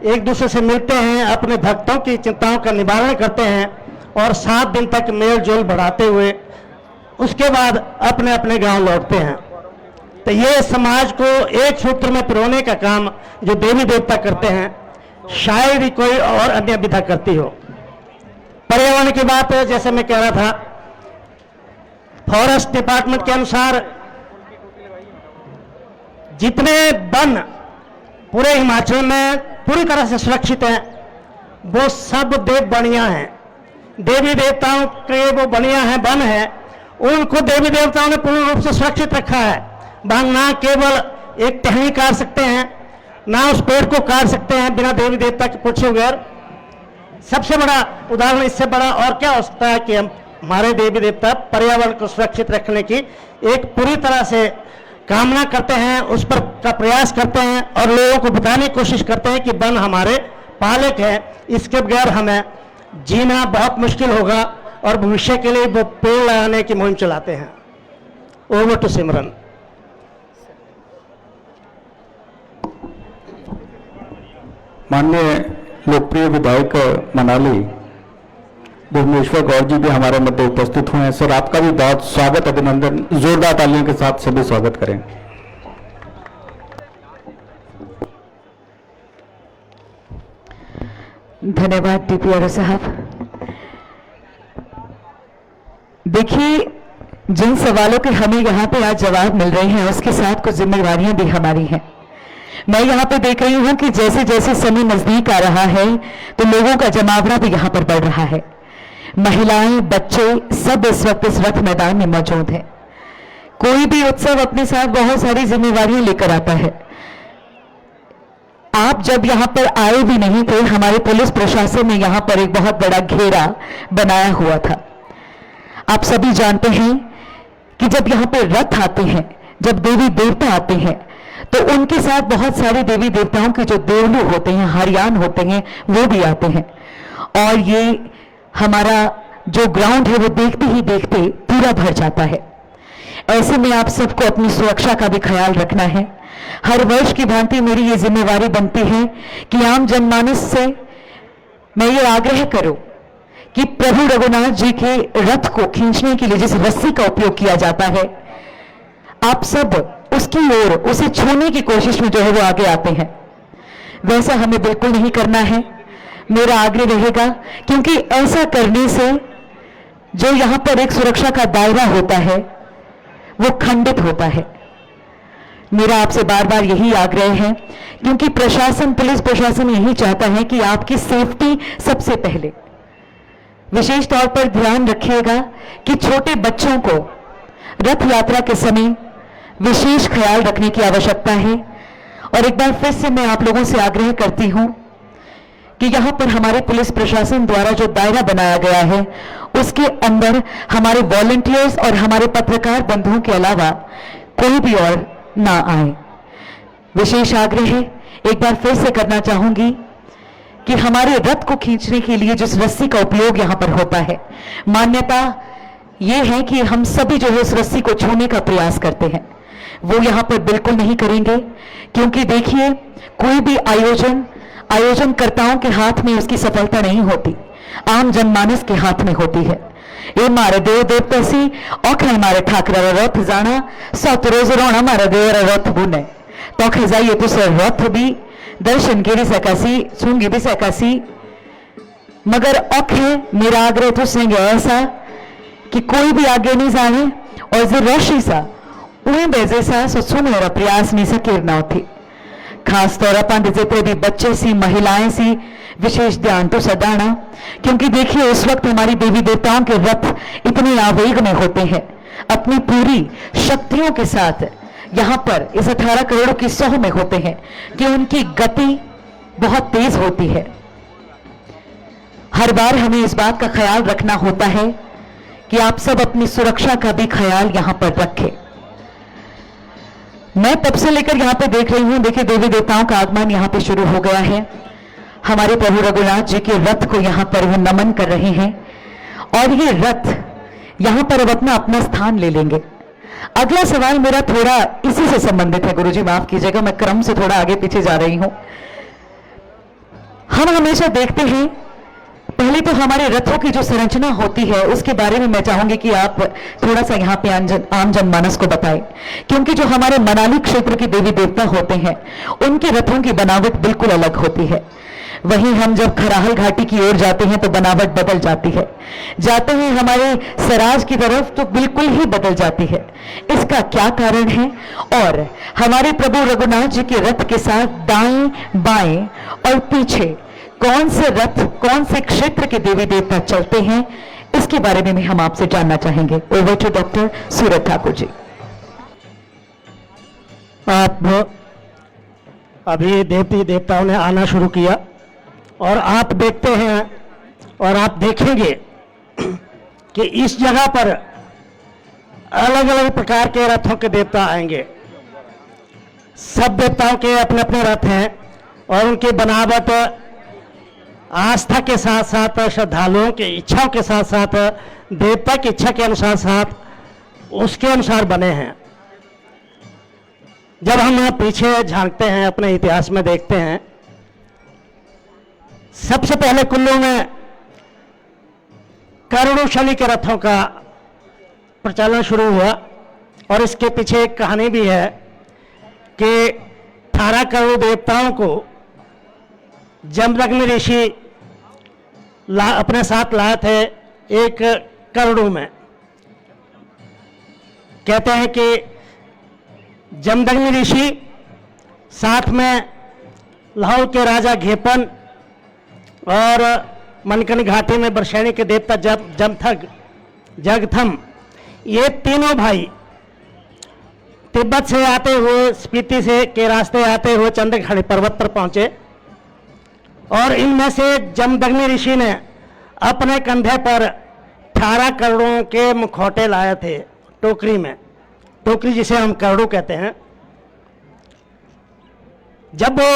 एक दूसरे से मिलते हैं, अपने भक्तों की चिंताओं का निवारण करते हैं और 7 दिन तक मेल जोल बढ़ाते हुए उसके बाद अपने अपने गांव लौटते हैं। तो ये समाज को एक सूत्र में पिरोने का काम जो देवी देवता करते हैं, शायद ही कोई और अन्य विधा करती हो। पर्यावरण की बात है, जैसे मैं कह रहा था, फॉरेस्ट डिपार्टमेंट के अनुसार जितने वन पूरे हिमाचल में पूरी तरह से सुरक्षित हैं, वो सब देव बनिया हैं। देवी देवताओं के वो बनिया हैं, वन है, उनको देवी देवताओं ने पूर्ण रूप से सुरक्षित रखा है। वहां ना केवल एक टहनी काट सकते हैं, ना उस पेड़ को काट सकते हैं बिना देवी देवता के पूछे बगैर। सबसे बड़ा उदाहरण, इससे बड़ा और क्या हो सकता है कि हम हमारे देवी देवता पर्यावरण को सुरक्षित रखने की एक पूरी तरह से कामना करते हैं, उस पर का प्रयास करते हैं और लोगों को बताने की कोशिश करते हैं कि वन हमारे पालक है, इसके बगैर हमें जीना बहुत मुश्किल होगा और भविष्य के लिए वो पेड़ लगाने की मुहिम चलाते हैं। ओवर टू सिमरन। माननीय लोकप्रिय विधायक मनाली भुवनेश्वर गौर जी भी हमारे मध्य उपस्थित हुए हैं। सर, आपका भी बहुत स्वागत, अभिनंदन। जोरदार तालियों के साथ सभी स्वागत करें। धन्यवाद डीपीआरओ साहब। देखिए, जिन सवालों के हमें यहाँ पे आज जवाब मिल रहे हैं, उसके साथ कुछ जिम्मेवारियां भी हमारी हैं। मैं यहाँ पे देख रही हूँ कि जैसे जैसे समय नजदीक आ रहा है तो लोगों का जमावड़ा भी यहाँ पर बढ़ रहा है। महिलाएं, बच्चे सब इस वक्त इस रथ मैदान में मौजूद हैं। कोई भी उत्सव अपने साथ बहुत सारी जिम्मेवारियां लेकर आता है। आप जब यहाँ पर आए भी नहीं थे, हमारे पुलिस प्रशासन ने यहाँ पर एक बहुत बड़ा घेरा बनाया हुआ था। आप सभी जानते हैं कि जब यहाँ पर रथ आते हैं, जब देवी देवता आते हैं, तो उनके साथ बहुत सारे देवी देवताओं के जो देवलू होते हैं, हरियान होते हैं, वो भी आते हैं। और ये हमारा जो ग्राउंड है वो देखते ही देखते पूरा भर जाता है। ऐसे में आप सबको अपनी सुरक्षा का भी ख्याल रखना है। हर वर्ष की भांति मेरी ये जिम्मेवारी बनती है कि आम जनमानस से मैं ये आग्रह करूं कि प्रभु रघुनाथ जी के रथ को खींचने के लिए जिस रस्सी का उपयोग किया जाता है, आप सब उसकी ओर, उसे छूने की कोशिश में जो है वो आगे आते हैं। वैसा हमें बिल्कुल नहीं करना है, मेरा आग्रह रहेगा, क्योंकि ऐसा करने से जो यहां पर एक सुरक्षा का दायरा होता है वो खंडित होता है। मेरा आपसे बार बार यही आग्रह है, क्योंकि प्रशासन, पुलिस प्रशासन यही चाहता है कि आपकी सेफ्टी सबसे पहले। विशेष तौर पर ध्यान रखिएगा कि छोटे बच्चों को रथ यात्रा के समय विशेष ख्याल रखने की आवश्यकता है। और एक बार फिर से मैं आप लोगों से आग्रह करती हूं कि यहां पर हमारे पुलिस प्रशासन द्वारा जो दायरा बनाया गया है, उसके अंदर हमारे वॉलंटियर्स और हमारे पत्रकार बंधुओं के अलावा कोई भी और ना आए। विशेष आग्रह एक बार फिर से करना चाहूंगी कि हमारे रथ को खींचने के लिए जिस रस्सी का उपयोग यहां पर होता है, मान्यता यह है कि हम सभी जो है उस रस्सी को छूने का प्रयास करते हैं, वो यहां पर बिल्कुल नहीं करेंगे। क्योंकि देखिए, कोई भी आयोजनकर्ताओं के हाथ में उसकी सफलता नहीं होती, आम जनमानस के हाथ में होती है। ये मारे देव देवतासी औखे मारे ठाकरा रथ जाना, सत रोज रोना मारे देवर रथ बुने, तौखे जाइए तो सर रथ भी दर्शन गिरी सकासी, सूंगी भी सकासी। मगर औखे मेरा आग्रह तो सिंह ऐसा कि कोई भी आगे नहीं जाने और जो रोशी सा उन्हें बेजे सा सो मेरा प्रयास नहीं सा किरना थी। खास तौर पर जितने भी बच्चे सी, महिलाएं सी, विशेष ध्यान तो सदाना, क्योंकि देखिए उस वक्त हमारी देवी देवताओं के रथ इतने आवेग में होते हैं, अपनी पूरी शक्तियों के साथ यहां पर इस 18 करोड़ की 100 में होते हैं कि उनकी गति बहुत तेज होती है। हर बार हमें इस बात का ख्याल रखना होता है कि आप सब अपनी सुरक्षा का भी ख्याल यहां पर रखें। मैं तब से लेकर यहां पे देख रही हूं, देखिए देवी देवताओं का आगमन यहां पे शुरू हो गया है। हमारे प्रभु रघुनाथ जी के रथ को यहां पर वो नमन कर रहे हैं और ये रथ यहां पर अब अपना अपना स्थान ले लेंगे। अगला सवाल मेरा थोड़ा इसी से संबंधित है, गुरुजी माफ कीजिएगा, मैं क्रम से थोड़ा आगे पीछे जा रही हूं। हम हमेशा देखते हैं, पहले तो हमारे रथों की जो संरचना होती है उसके बारे में मैं चाहूंगी कि आप थोड़ा सा यहाँ पे आम जनमानस को बताएं, क्योंकि जो हमारे मनाली क्षेत्र के देवी देवता होते हैं उनके रथों की बनावट बिल्कुल अलग होती है। वहीं हम जब खराहल घाटी की ओर जाते हैं तो बनावट बदल जाती है, जाते हैं हमारे सराज की तरफ तो बिल्कुल ही बदल जाती है। इसका क्या कारण है? और हमारे प्रभु रघुनाथ जी के रथ के साथ दाएं बाएं और पीछे कौन से रथ, कौन से क्षेत्र के देवी देवता चलते हैं, इसके बारे में भी हम आपसे जानना चाहेंगे। ओवर टू डॉक्टर सूरज ठाकुर जी। आप अभी देवी देवताओं ने आना शुरू किया और आप देखते हैं और आप देखेंगे कि इस जगह पर अलग अलग प्रकार के रथों के देवता आएंगे। सब देवताओं के अपने अपने रथ हैं और उनकी बनावट आस्था के साथ साथ, श्रद्धालुओं की इच्छाओं के साथ साथ, देवता की इच्छा के अनुसार साथ उसके अनुसार बने हैं। जब हम पीछे झांकते हैं, अपने इतिहास में देखते हैं, सबसे पहले कुल्लू में करुणशली के रथों का प्रचलन शुरू हुआ और इसके पीछे एक कहानी भी है कि 18 करोड़ देवताओं को जमदग्नि ऋषि अपने साथ लाए थे एक करोड़ों में। कहते हैं कि जमदग्नि ऋषि साथ में लाहौर के राजा घेपन और मनकन घाटी में बरशैनी के देवता जगथम, ये तीनों भाई तिब्बत से आते हुए, स्पीति से के रास्ते आते हुए चंद्रखड़ी पर्वत पर पहुंचे और इनमें से जमदग्नि ऋषि ने अपने कंधे पर 18 करोड़ों के मुखौटे लाए थे, टोकरी में, टोकरी जिसे हम करड़ू कहते हैं। जब वो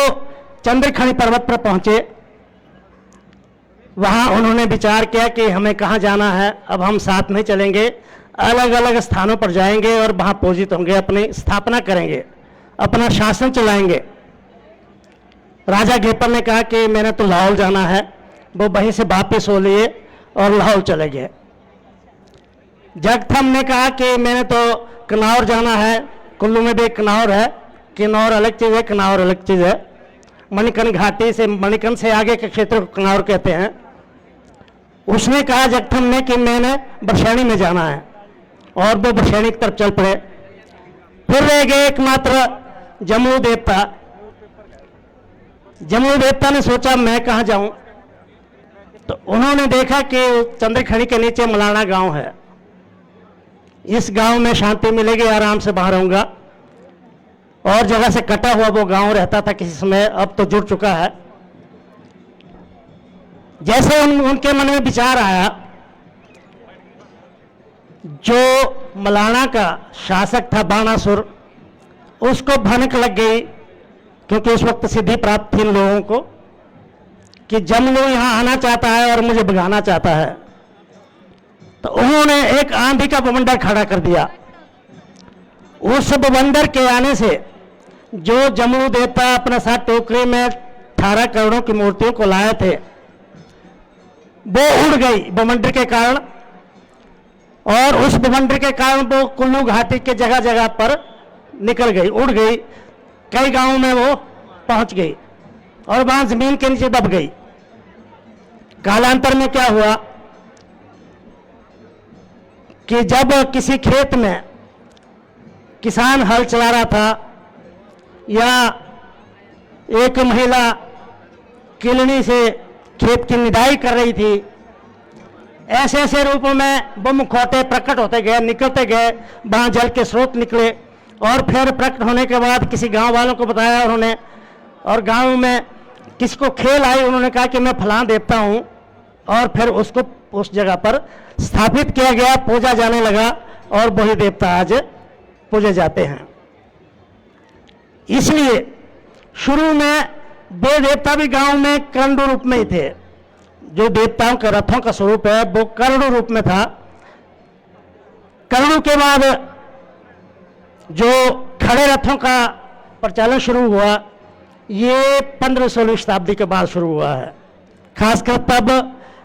चंद्रखड़ी पर्वत पर पहुंचे, वहां उन्होंने विचार किया कि हमें कहाँ जाना है, अब हम साथ में चलेंगे, अलग अलग स्थानों पर जाएंगे और वहां पूजित होंगे, अपनी स्थापना करेंगे, अपना शासन चलाएंगे। राजा घेपन ने कहा कि मैंने तो लाहौर जाना है, वो वहीं से वापिस हो लिए और लाहौर चले गए। जगथम ने कहा कि मैंने तो कनौर जाना है, कुल्लू में भी कनौर है, किन्नौर अलग चीज़ है, कनौर अलग चीज़ है। मणिकर्ण घाटी से, मणिकर्ण से आगे के क्षेत्र को कनौर कहते हैं। उसने कहा जगथम ने कि मैंने बरशैनी में जाना है और वो बरशैनी की तरफ चल पड़े। फिर रह गए एकमात्र जम्मू देवता। जम्मू देवता ने सोचा मैं कहाँ जाऊं, तो उन्होंने देखा कि चंद्रखड़ी के नीचे मलाना गांव है, इस गांव में शांति मिलेगी, आराम से बाहर रहूंगा। और जगह से कटा हुआ वो गांव रहता था किसी समय, अब तो जुड़ चुका है। जैसे उनके मन में विचार आया, जो मलाना का शासक था बाणासुर, उसको भनक लग गई, क्योंकि उस वक्त सिद्धि प्राप्त थी लोगों को कि जमलो यहां आना चाहता है और मुझे भगाना चाहता है। तो उन्होंने एक आंधी का बवंडर खड़ा कर दिया। उस बवंडर के आने से जो जमू देवता अपने साथ टोकरी में 18 करोड़ों की मूर्तियों को लाए थे, वो उड़ गई बवंडर के कारण, और उस बवंडर के कारण वो कुल्लू घाटी के जगह जगह पर निकल गई, उड़ गई, कई गांवों में वो पहुंच गई और वहां जमीन के नीचे दब गई। कालांतर में क्या हुआ कि जब किसी खेत में किसान हल चला रहा था या एक महिला किलनी से खेत की निदाई कर रही थी, ऐसे ऐसे रूपों में वो मुखौटे प्रकट होते गए, निकलते गए, वहां जल के स्रोत निकले और फिर प्रकट होने के बाद किसी गांव वालों को बताया उन्होंने, और गांव में किसी को खेल आई, उन्होंने कहा कि मैं फलां देवता हूं, और फिर उसको उस जगह पर स्थापित किया गया, पूजा जाने लगा और वही देवता आज पूजे जाते हैं। इसलिए शुरू में वो देवता भी गांव में करंडू रूप में ही थे। जो देवताओं के रथों का स्वरूप है वो करंडू रूप में था। करंडू के बाद जो खड़े रथों का प्रचलन शुरू हुआ, ये 15-16वीं शताब्दी के बाद शुरू हुआ है, खासकर तब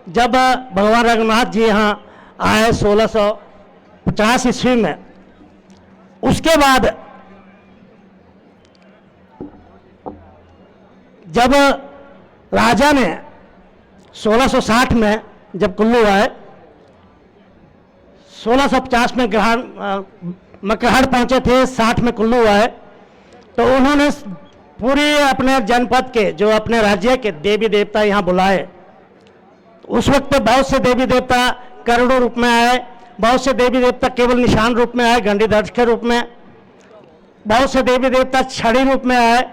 जब भगवान रघुनाथ जी यहाँ आए 1650 ईस्वी में। उसके बाद जब राजा ने 1660 में जब कुल्लू आए, 1650 में मकरहड़ पहुंचे थे, 60 में कुल्लू आए, तो उन्होंने पूरे अपने जनपद के, जो अपने राज्य के देवी देवता यहाँ बुलाए। उस वक्त बहुत से देवी देवता करोड़ों रूप में आए, बहुत से देवी देवता केवल निशान रूप में आए, घंटी ध्वज के रूप में, बहुत से देवी देवता छड़ी रूप में आए,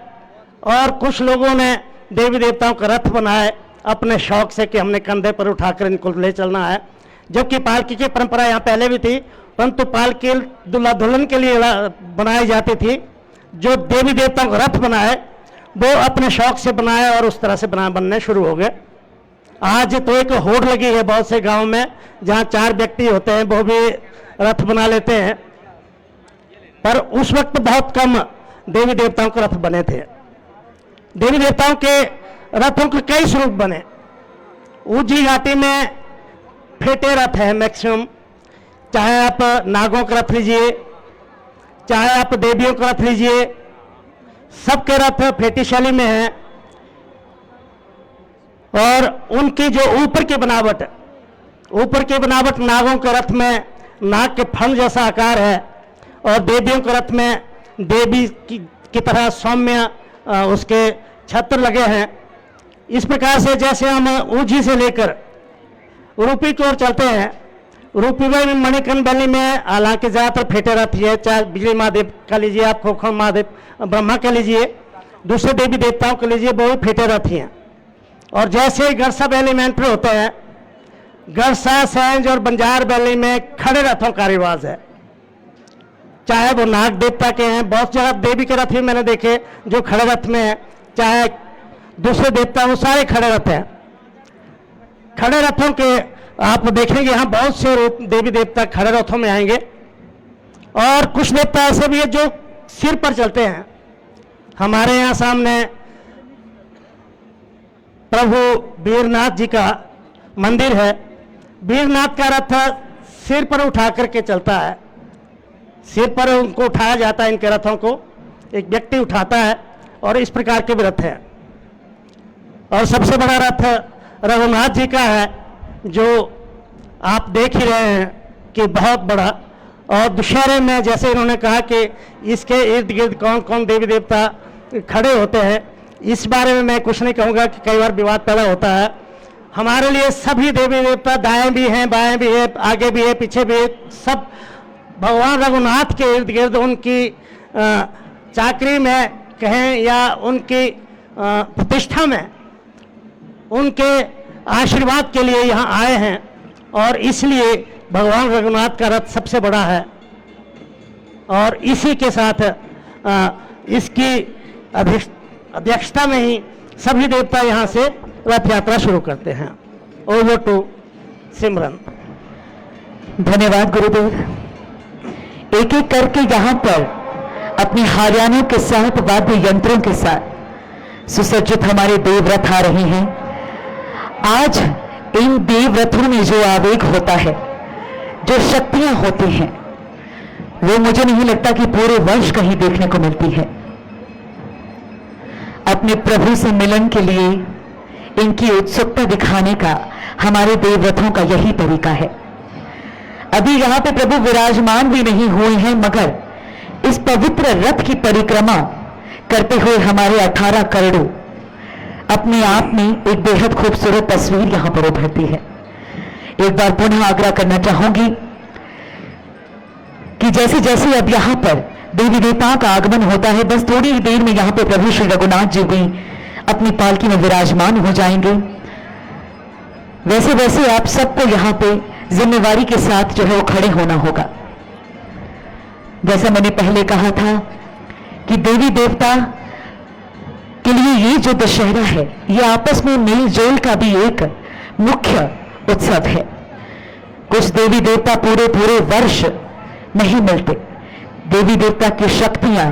और कुछ लोगों ने देवी देवताओं का रथ बनाए अपने शौक से कि हमने कंधे पर उठाकर इनको ले चलना है। जबकि पालकी की परंपरा यहाँ पहले भी थी, परंतु पालकी दूल्हा दुल्हन के लिए बनाई जाती थी। जो देवी देवताओं का रथ बनाए वो अपने शौक से बनाए और उस तरह से बनने शुरू हो गए। आज तो एक होड़ लगी है बहुत से गांव में, जहाँ 4 व्यक्ति होते हैं वो भी रथ बना लेते हैं, पर उस वक्त बहुत कम देवी देवताओं के रथ बने थे। देवी देवताओं के रथों के कई स्वरूप बने। ऊंची घाटी में फेटे रथ है मैक्सिमम, चाहे आप नागों का रथ लीजिए, चाहे आप देवियों का रथ लीजिए, सबके रथ फेटी शैली में हैं। और उनकी जो ऊपर की बनावट नागों के रथ में नाग के फण जैसा आकार है, और देवियों के रथ में देवी की तरह सौम्य उसके छत्र लगे हैं। इस प्रकार से जैसे हम ऊंची से लेकर रूपी की ओर चलते हैं, रूपी में मणिकर्ण वैली में हालांकि ज़्यादातर फेटे रथ है, चाहे बिजली महादेव का लीजिए आप, खोखण महादेव ब्रह्मा का लीजिए, दूसरे देवी देवताओं के लीजिए, वो भी फेटे रथ ही हैं। और जैसे ही गरसा वैली में एंटर होते हैं, गरसा, सैंज और बंजार वैली में खड़े रथों का रिवाज है, चाहे वो नाग देवता के हैं। बहुत जगह देवी के रथ भी मैंने देखे जो खड़े रथ में है, चाहे दूसरे देवता, वो सारे खड़े रथ हैं। खड़े रथों के आप देखेंगे यहाँ बहुत से रूप देवी देवता खड़े रथों में आएंगे, और कुछ देवता ऐसे भी है जो सिर पर चलते हैं। हमारे यहाँ सामने प्रभु वीरनाथ जी का मंदिर है। वीरनाथ का रथ सिर पर उठा करके चलता है, सिर पर उनको उठाया जाता है, इनके रथों को एक व्यक्ति उठाता है, और इस प्रकार के भी रथ है। और सबसे बड़ा रथ रघुनाथ जी का है, जो आप देख ही रहे हैं कि बहुत बड़ा। और दशहरे में जैसे इन्होंने कहा कि इसके इर्द गिर्द कौन कौन देवी देवता खड़े होते हैं, इस बारे में मैं कुछ नहीं कहूँगा कि कई बार विवाद पैदा होता है। हमारे लिए सभी देवी देवता दाएं भी हैं, बाएं भी है, आगे भी है, पीछे भी है, सब भगवान रघुनाथ के इर्द गिर्द उनकी चाकरी में कहें या उनकी प्रतिष्ठा में, उनके आशीर्वाद के लिए यहाँ आए हैं। और इसलिए भगवान रघुनाथ का रथ सबसे बड़ा है, और इसी के साथ इसकी अध्यक्षता में ही सभी देवता यहाँ से रथ यात्रा शुरू करते हैं। ओवर टू सिमरन। धन्यवाद गुरुदेव। एक एक करके यहाँ पर अपनी हारियानों के साथ, वाद्य यंत्रों के साथ सुसज्जित हमारे देवरथ आ रहे हैं। आज इन देवरथों में जो आवेग होता है, जो शक्तियां होती हैं, वो मुझे नहीं लगता कि पूरे वर्ष कहीं देखने को मिलती है। अपने प्रभु से मिलन के लिए इनकी उत्सुकता दिखाने का हमारे देवरथों का यही तरीका है। अभी यहां पे प्रभु विराजमान भी नहीं हुए हैं, मगर इस पवित्र रथ की परिक्रमा करते हुए हमारे 18 करोड़ अपने आप में एक बेहद खूबसूरत तस्वीर यहां पर उभरती है। एक बार पुनः आग्रह करना चाहूंगी कि जैसे जैसे अब यहां पर देवी देवताओं का आगमन होता है, बस थोड़ी ही देर में यहां पे प्रभु श्री रघुनाथ जी भी अपनी पालकी में विराजमान हो जाएंगे। वैसे वैसे आप सबको यहां पे जिम्मेवारी के साथ जो है वो खड़े होना होगा। जैसा मैंने पहले कहा था कि देवी देवता के लिए ये जो दशहरा है, ये आपस में मेल जोल का भी एक मुख्य उत्सव है। कुछ देवी देवता पूरे वर्ष नहीं मिलते। देवी देवता की शक्तियां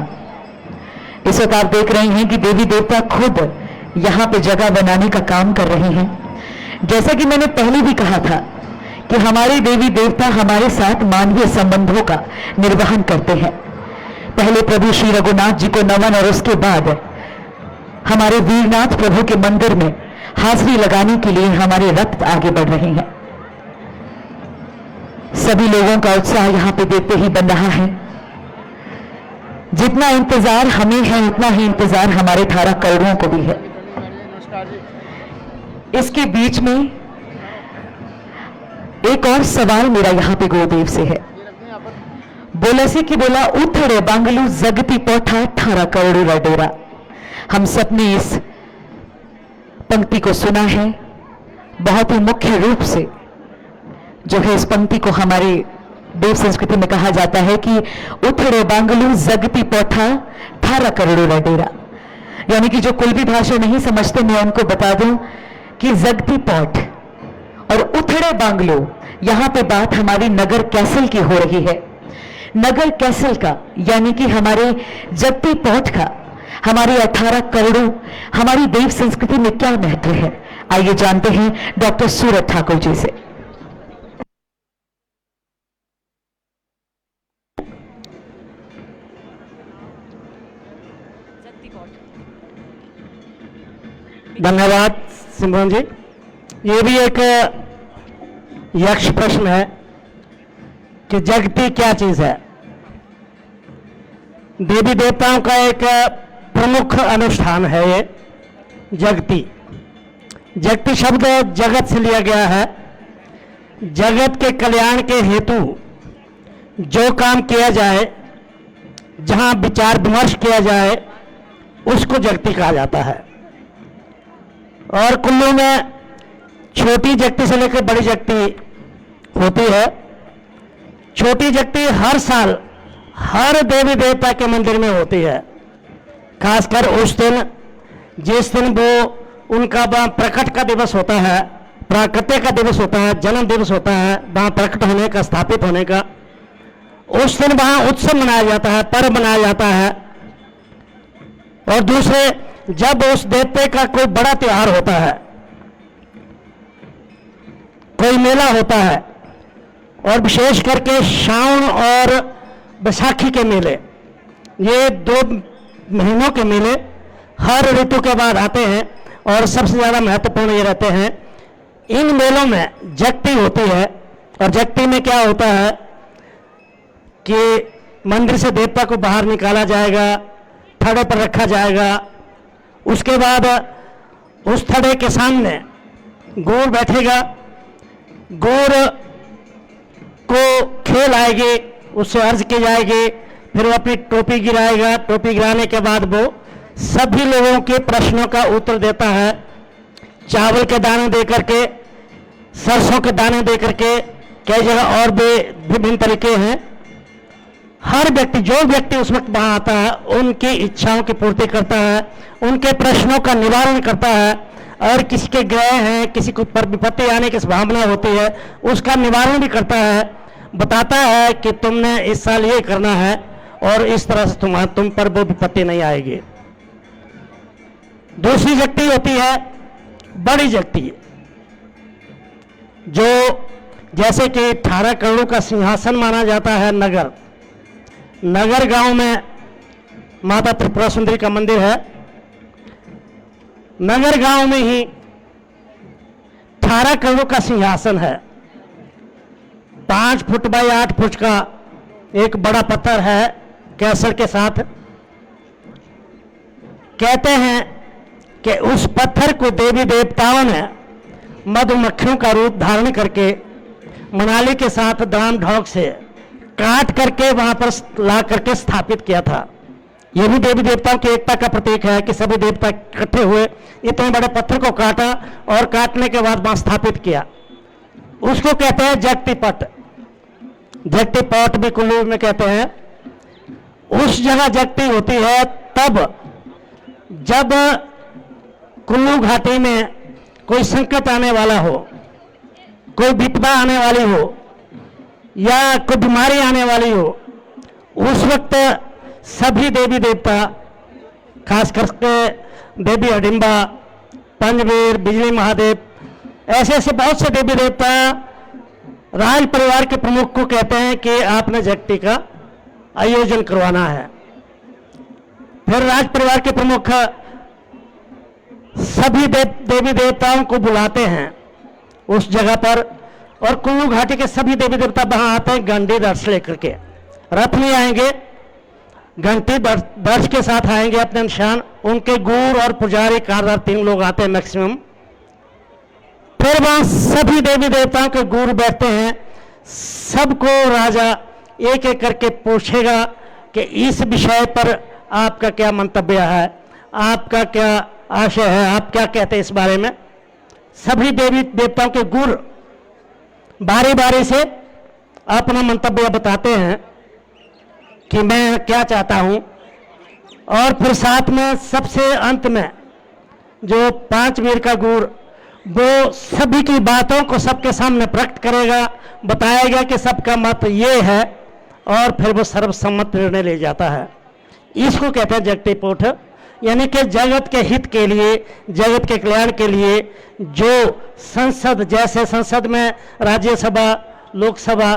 इस वक्त आप देख रहे हैं कि देवी देवता खुद यहाँ पे जगह बनाने का काम कर रहे हैं। जैसा कि मैंने पहले भी कहा था कि हमारे देवी देवता हमारे साथ मानवीय संबंधों का निर्वहन करते हैं। पहले प्रभु श्री रघुनाथ जी को नमन और उसके बाद हमारे वीरनाथ प्रभु के मंदिर में हाजिरी लगाने के लिए हमारे रथ आगे बढ़ रहे हैं। सभी लोगों का उत्साह यहां पे देखते ही बन रहा है। जितना इंतजार हमें है उतना ही इंतजार हमारे 18 करोड़ों को भी है। इसके बीच में एक और सवाल मेरा यहां पे गुरुदेव से है। बोला से कि बोला उथड़े बांगलू जगती पोठा 18 करोड़ डेरा। हम सबने इस पंक्ति को सुना है। बहुत ही मुख्य रूप से जो है इस पंक्ति को हमारे देव संस्कृति में कहा जाता है कि उथड़े बांगलू जगती पोठा 18 करोड़ डेरा। यानी कि जो कोई भी भाषा नहीं समझते मैं उनको बता दूं कि जगती पोठ और उथड़े बांगलो, यहां पे बात हमारी नगर कैसल की हो रही है। नगर कैसल का यानी कि हमारे जगती पोठ का हमारे 18 करोड़ों हमारी देव संस्कृति में क्या महत्व है, आइए जानते हैं डॉक्टर सूरज ठाकुर जी से। धन्यवाद सिमरन जी। ये भी एक यक्ष प्रश्न है कि जगती क्या चीज है। देवी देवताओं का एक प्रमुख अनुष्ठान है ये जगती। जगती शब्द जगत से लिया गया है। जगत के कल्याण के हेतु जो काम किया जाए, जहां विचार विमर्श किया जाए, उसको जगती कहा जाता है। और कुल्लू में छोटी जगती से लेकर बड़ी जगती होती है। छोटी जगती हर साल हर देवी देवता के मंदिर में होती है। खासकर उस दिन जिस दिन वो उनका प्रकट का दिवस होता है, प्राकट्य का दिवस होता है, जन्म दिवस होता है, वहां प्रकट होने का, स्थापित होने का, उस दिन वहां उत्सव मनाया जाता है, पर्व मनाया जाता है। और दूसरे जब उस देवते का कोई बड़ा त्योहार होता है, कोई मेला होता है, और विशेष करके श्रावण और बैसाखी के मेले, ये 2 महीनों के मेले हर ऋतु के बाद आते हैं और सबसे ज़्यादा महत्वपूर्ण ये रहते हैं। इन मेलों में जगती होती है। और जगती में क्या होता है कि मंदिर से देवता को बाहर निकाला जाएगा, थड़े पर रखा जाएगा। उसके बाद उस थड़े के सामने गौर बैठेगा, गौर को खेल आएगी, उससे अर्ज की जाएगी, फिर वो अपनी टोपी गिराएगा। टोपी गिराने के बाद वो सभी लोगों के प्रश्नों का उत्तर देता है। चावल के दाने दे करके, सरसों के दाने दे करके, कई जगह और भी विभिन्न तरीके हैं। हर व्यक्ति, जो व्यक्ति उस वक्त वहां आता है, उनकी इच्छाओं की पूर्ति करता है, उनके प्रश्नों का निवारण करता है। और किसी के ग्रह हैं, किसी को पर विपत्ति आने की संभावना होती है, उसका निवारण भी करता है। बताता है कि तुमने इस साल ये करना है और इस तरह से तुम पर वो विपत्ति नहीं आएगी। दूसरी जगती होती है बड़ी जगती, जो जैसे कि 18 करोड़ों का सिंहासन माना जाता है। नगर गांव में माता त्रिपुरा सुंदरी का मंदिर है। नगर गांव में ही 18 करोड़ का सिंहासन है। 5 फुट बाई 8 फुट का एक बड़ा पत्थर है कैसर के साथ। कहते हैं कि उस पत्थर को देवी देवताओं ने मधुमक्खियों का रूप धारण करके मनाली के साथ दाम ढौक से काट करके वहां पर ला करके स्थापित किया था। यह भी देवी देवताओं की एकता का प्रतीक है कि सभी देवता इकट्ठे हुए, इतने बड़े पत्थर को काटा और काटने के बाद वहां स्थापित किया। उसको कहते हैं जगती पट। जगती पट भी कुल्लू में कहते हैं। उस जगह जगती होती है तब जब कुल्लू घाटी में कोई संकट आने वाला हो, कोई विपदा आने वाली हो या कोई बीमारी आने वाली हो। उस वक्त सभी देवी देवता खास करके देवी हिडिंबा, पंचवीर, बिजली महादेव, ऐसे ऐसे बहुत से देवी देवता राज परिवार के प्रमुख को कहते हैं कि आपने जगती का आयोजन करवाना है। फिर राज परिवार के प्रमुख सभी देवी देवताओं को बुलाते हैं उस जगह पर, और कुल्लू घाटी के सभी देवी देवता वहां आते हैं घंटी दर्श लेकर के। रथ में आएंगे, घंटी दर्श के साथ आएंगे अपने निशान, उनके गुर और पुजारी कारदार 3 लोग आते हैं मैक्सिमम। फिर वहां सभी देवी देवताओं के गुरु बैठते हैं, सबको राजा एक एक करके पूछेगा कि इस विषय पर आपका क्या मंतव्य है, आपका क्या आशय है, आप क्या कहते हैं इस बारे में। सभी देवी देवताओं के गुरु बारी बारी से अपना मंतव्य बताते हैं कि मैं क्या चाहता हूं, और फिर साथ में सबसे अंत में जो 5 वीर का गुरु वो सभी की बातों को सबके सामने प्रकट करेगा, बताएगा कि सबका मत ये है, और फिर वो सर्वसम्मत निर्णय ले जाता है। इसको कहते हैं जगती पोठ, यानी कि जगत के हित के लिए, जगत के कल्याण के लिए जो संसद, जैसे संसद में राज्यसभा, लोकसभा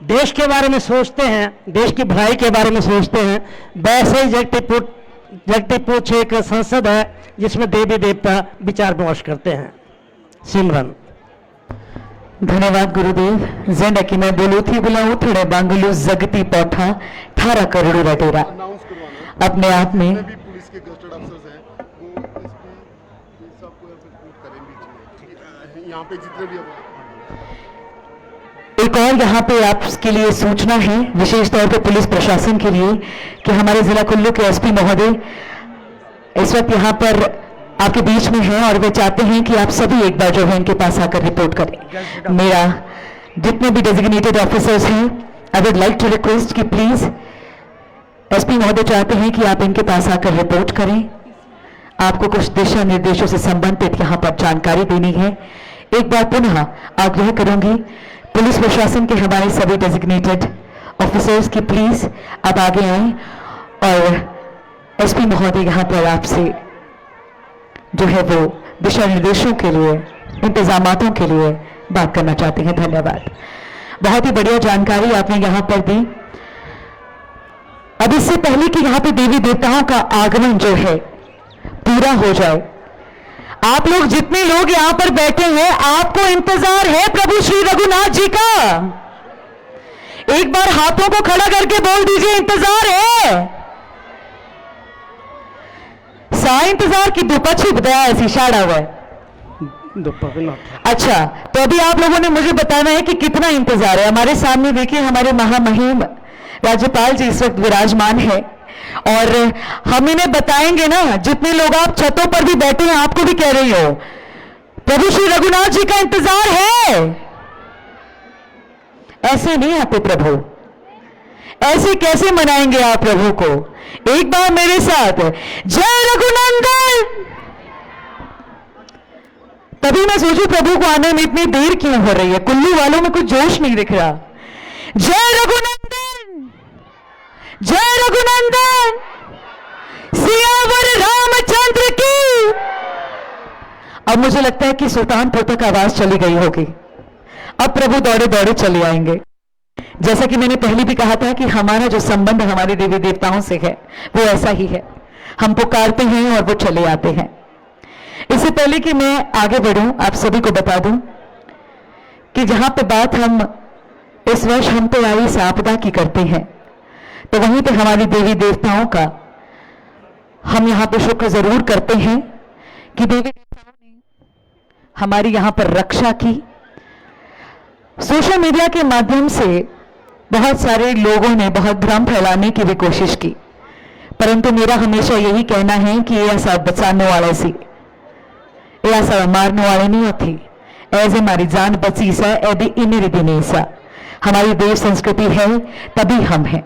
देश के बारे में सोचते हैं, देश की भलाई के बारे में सोचते हैं, वैसे ही जगती पोठ एक संसद है जिसमें देवी देवता विचार विमर्श करते हैं। सिमरन। धन्यवाद गुरुदेव। जेंडा की मैं बोलू थी बुलाऊं थोड़े बांगलू जगती पोठा 18 करोड़ रटेरा अपने आप में पुलिस के गस्टेड अफसर्स हैं वो एसपी सबको रिपोर्ट करेंगे यहाँ पे जितने भी। एक और यहाँ पे आपके लिए सूचना है, विशेष तौर पे पुलिस प्रशासन के लिए, कि हमारे जिला कुल्लू के एसपी महोदय इस वक्त यहाँ पर आपके बीच में हैं और वे चाहते हैं कि आप सभी एक बार जो है इनके पास आकर रिपोर्ट करें। मेरा जितने भी डेजिग्नेटेड ऑफिसर्स हैं, I would like to request कि प्लीज एसपी महोदय चाहते हैं कि आप इनके पास आकर रिपोर्ट करें। आपको कुछ दिशा निर्देशों से संबंधित यहाँ पर जानकारी देनी है। एक बार पुनः आग्रह करूंगी पुलिस प्रशासन के हमारे सभी डेजिग्नेटेड ऑफिसर्स की प्लीज अब आगे आएं और एसपी महोदय यहाँ पर आपसे जो है वो दिशा निर्देशों के लिए, इंतजामातों के लिए बात करना चाहते हैं। धन्यवाद। बहुत ही बढ़िया जानकारी आपने यहाँ पर दी। अब इससे पहले कि यहाँ पे देवी देवताओं का आगमन जो है पूरा हो जाए, आप लोग जितने लोग यहाँ पर बैठे हैं, आपको इंतजार है प्रभु श्री रघुनाथ जी का। एक बार हाथों को खड़ा करके बोल दीजिए इंतजार है। सा इंतजार की दुपछी बताया ऐसी शाड़ा हुआ है। अच्छा, तो अभी आप लोगों ने मुझे बताना है कि कितना इंतजार है। हमारे सामने देखिए हमारे महामहिम राज्यपाल जी इस वक्त विराजमान है और हम इन्हें बताएंगे ना, जितने लोग आप छतों पर भी बैठे हैं आपको भी कह रही हो प्रभु श्री रघुनाथ जी का इंतजार है। ऐसे नहीं आते प्रभु, ऐसे कैसे मनाएंगे आप प्रभु को। एक बार मेरे साथ जय रघुनंदन। तभी मैं सोचू प्रभु को आने में इतनी देर क्यों हो रही है, कुल्लू वालों में कुछ जोश नहीं दिख रहा। जय रघुनंदन, जय रघुनंदन, सियावर रामचंद्र की। अब मुझे लगता है कि सुल्तानपुर तक आवाज चली गई होगी। अब प्रभु दौड़े दौड़े चले आएंगे। जैसा कि मैंने पहले भी कहा था कि हमारा जो संबंध हमारे देवी देवताओं से है वो ऐसा ही है, हम पुकारते हैं और वो चले आते हैं। इससे पहले कि मैं आगे बढ़ूं, आप सभी को बता दूं कि जहां पे बात हम इस वर्ष हम पे आई इस आपदा की करते हैं, तो वहीं पे हमारी देवी देवताओं का हम यहां पे शुक्र जरूर करते हैं कि देवी देवताओं ने हमारी यहां पर रक्षा की। सोशल मीडिया के माध्यम से बहुत सारे लोगों ने बहुत भ्रम फैलाने की भी कोशिश की, परंतु मेरा हमेशा यही कहना है कि ये ऐसा बचाने वाले सी, ये ऐसा मारने वाले नहीं होती। ऐसे हमारी जान बची सा ऐदी इन्हें दिने सा, हमारी देव संस्कृति है तभी हम हैं।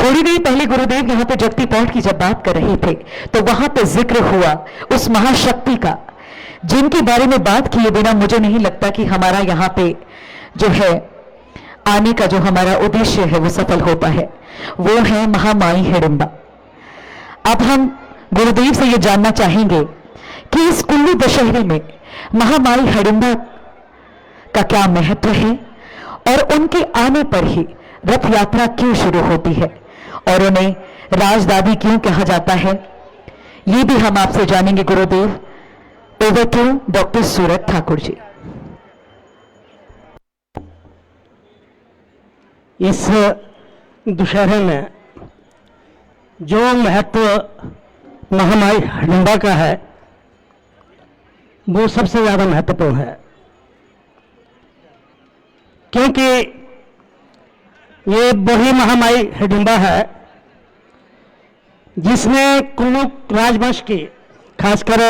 थोड़ी देर पहले गुरुदेव यहाँ पे जगती पोठ की जब बात कर रहे थे तो वहां पे जिक्र हुआ उस महाशक्ति का, जिनके बारे में बात किए बिना मुझे नहीं लगता कि हमारा यहाँ पे जो है आने का जो हमारा उद्देश्य है वो सफल होता है। वो है महामाई हिडिंबा। अब हम गुरुदेव से ये जानना चाहेंगे कि इस कुल्लू दशहरे में महामाई हिडिंबा का क्या महत्व है और उनके आने पर ही रथ यात्रा क्यों शुरू होती है और उन्हें राजदादी क्यों कहा जाता है, ये भी हम आपसे जानेंगे गुरुदेव। ओवर टू डॉक्टर सूरत ठाकुर जी। इस दशहरे में जो महत्व महामाई हिडिंबा का है वो सबसे ज्यादा महत्वपूर्ण है, क्योंकि ये वही महामाई हिडिंबा है जिसने कुल्लू राजवंश की, खासकर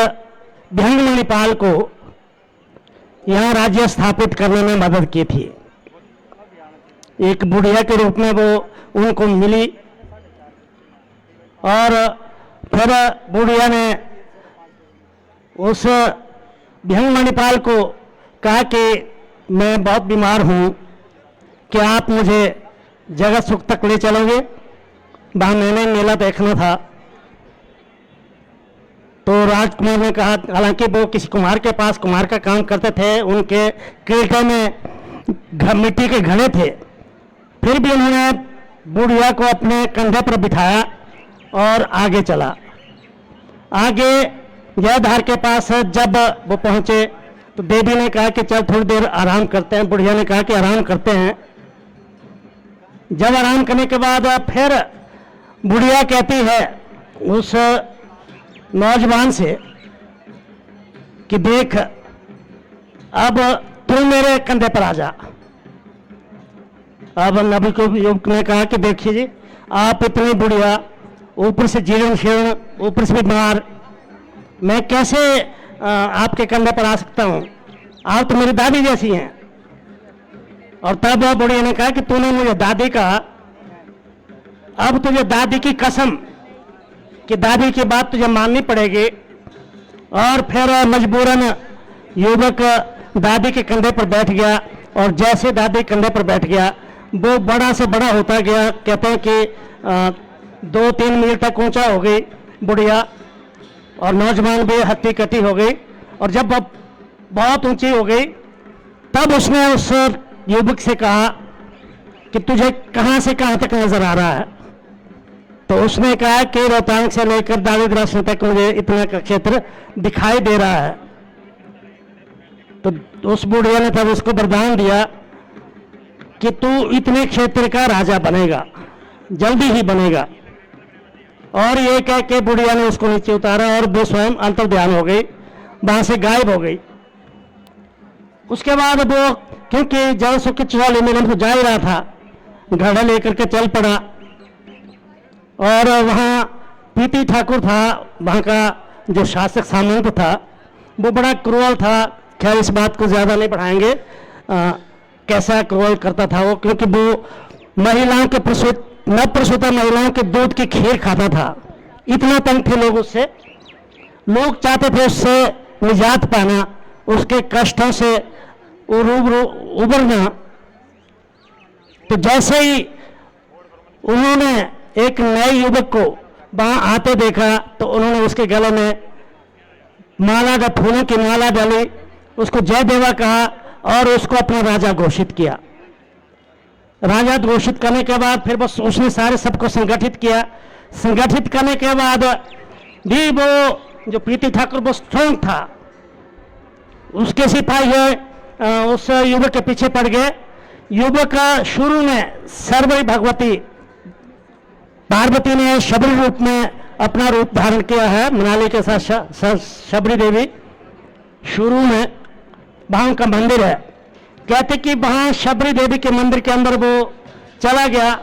भ्यंग मणिपाल को यहाँ राज्य स्थापित करने में मदद की थी। एक बुढ़िया के रूप में वो उनको मिली और फिर बुढ़िया ने उस भ्यंग मणिपाल को कहा कि मैं बहुत बीमार हूँ, क्या आप मुझे जगत सुख तक ले चलोगे? वहाँ मैंने मेला देखना था। तो राजकुमार ने कहा, हालांकि वो किसी कुम्हार के पास कुम्हार का काम करते थे, उनके क्रेटे में मिट्टी के घड़े थे, फिर भी उन्होंने बुढ़िया को अपने कंधे पर बिठाया और आगे चला। आगे जयधार के पास जब वो पहुंचे तो देवी ने कहा कि चल थोड़ी देर आराम करते हैं। बुढ़िया ने कहा कि आराम करते हैं। जब आराम करने के बाद फिर बुढ़िया कहती है उस नौजवान से कि देख, अब तू मेरे कंधे पर आ जा। अब नबी को युवक ने कहा कि देखिए जी, आप इतनी बुढ़िया, ऊपर से जीर्ण शीर्ण, ऊपर से बीमार, मैं कैसे आपके कंधे पर आ सकता हूं? आप तो मेरी दादी जैसी हैं। और तब बुढ़िया ने कहा कि तूने मुझे दादी कहा, अब तुझे दादी की कसम कि दादी की बात तुझे माननी पड़ेगी। और फिर मजबूरन युवक दादी के कंधे पर बैठ गया और जैसे दादी कंधे पर बैठ गया वो बड़ा से बड़ा होता गया। कहते हैं कि 2-3 मील तक ऊंचा हो गई बुढ़िया और नौजवान भी हत्ती कटी हो गई। और जब वो बहुत ऊंची हो गई तब उसने उस युवक से कहा कि तुझे कहां से कहां तक नजर आ रहा है? तो उसने कहा कि रोहतांग से लेकर दाविद्रासन तक मुझे इतना का क्षेत्र दिखाई दे रहा है। तो उस बुढ़िया ने तब उसको वरदान दिया कि तू इतने क्षेत्र का राजा बनेगा, जल्दी ही बनेगा। और ये कह के बुढ़िया ने उसको नीचे उतारा और वो स्वयं अंतर्ध्यान हो गई, वहां से गायब हो गई। उसके बाद वो, क्योंकि जल सुख की चौली में तो जा ही रहा था, घड़ा लेकर के चल पड़ा। और वहाँ पीती ठाकुर था, वहाँ का जो शासक सामंत था, वो बड़ा क्रूअल था। खैर इस बात को ज्यादा नहीं बढ़ाएंगे, कैसा क्रूअल करता था वो, क्योंकि वो महिलाओं के नवप्रसूता महिलाओं के दूध की खीर खाता था। इतना तंग थे लोग उससे। लोग चाहते थे उससे निजात पाना, उसके कष्टों से उबरना। तो जैसे ही उन्होंने एक नए युवक को वहां आते देखा तो उन्होंने उसके गले में माला, फूलों की माला डाली, उसको जय देवा कहा और उसको अपना राजा घोषित किया। राजा घोषित करने के बाद फिर बस उसने सारे सबको संगठित किया। संगठित करने के बाद भी वो जो प्रीति ठाकुर वो स्ट्रांग था, उसके सिपाही उस युवक के पीछे पड़ गए। युवक शुरू में सर्वरी भगवती पार्वती ने शबरी रूप में अपना रूप धारण किया है, मनाली के साथ शबरी देवी। शुरू में वहां उनका मंदिर है। कहते कि वहां शबरी देवी के मंदिर के अंदर वो चला गया,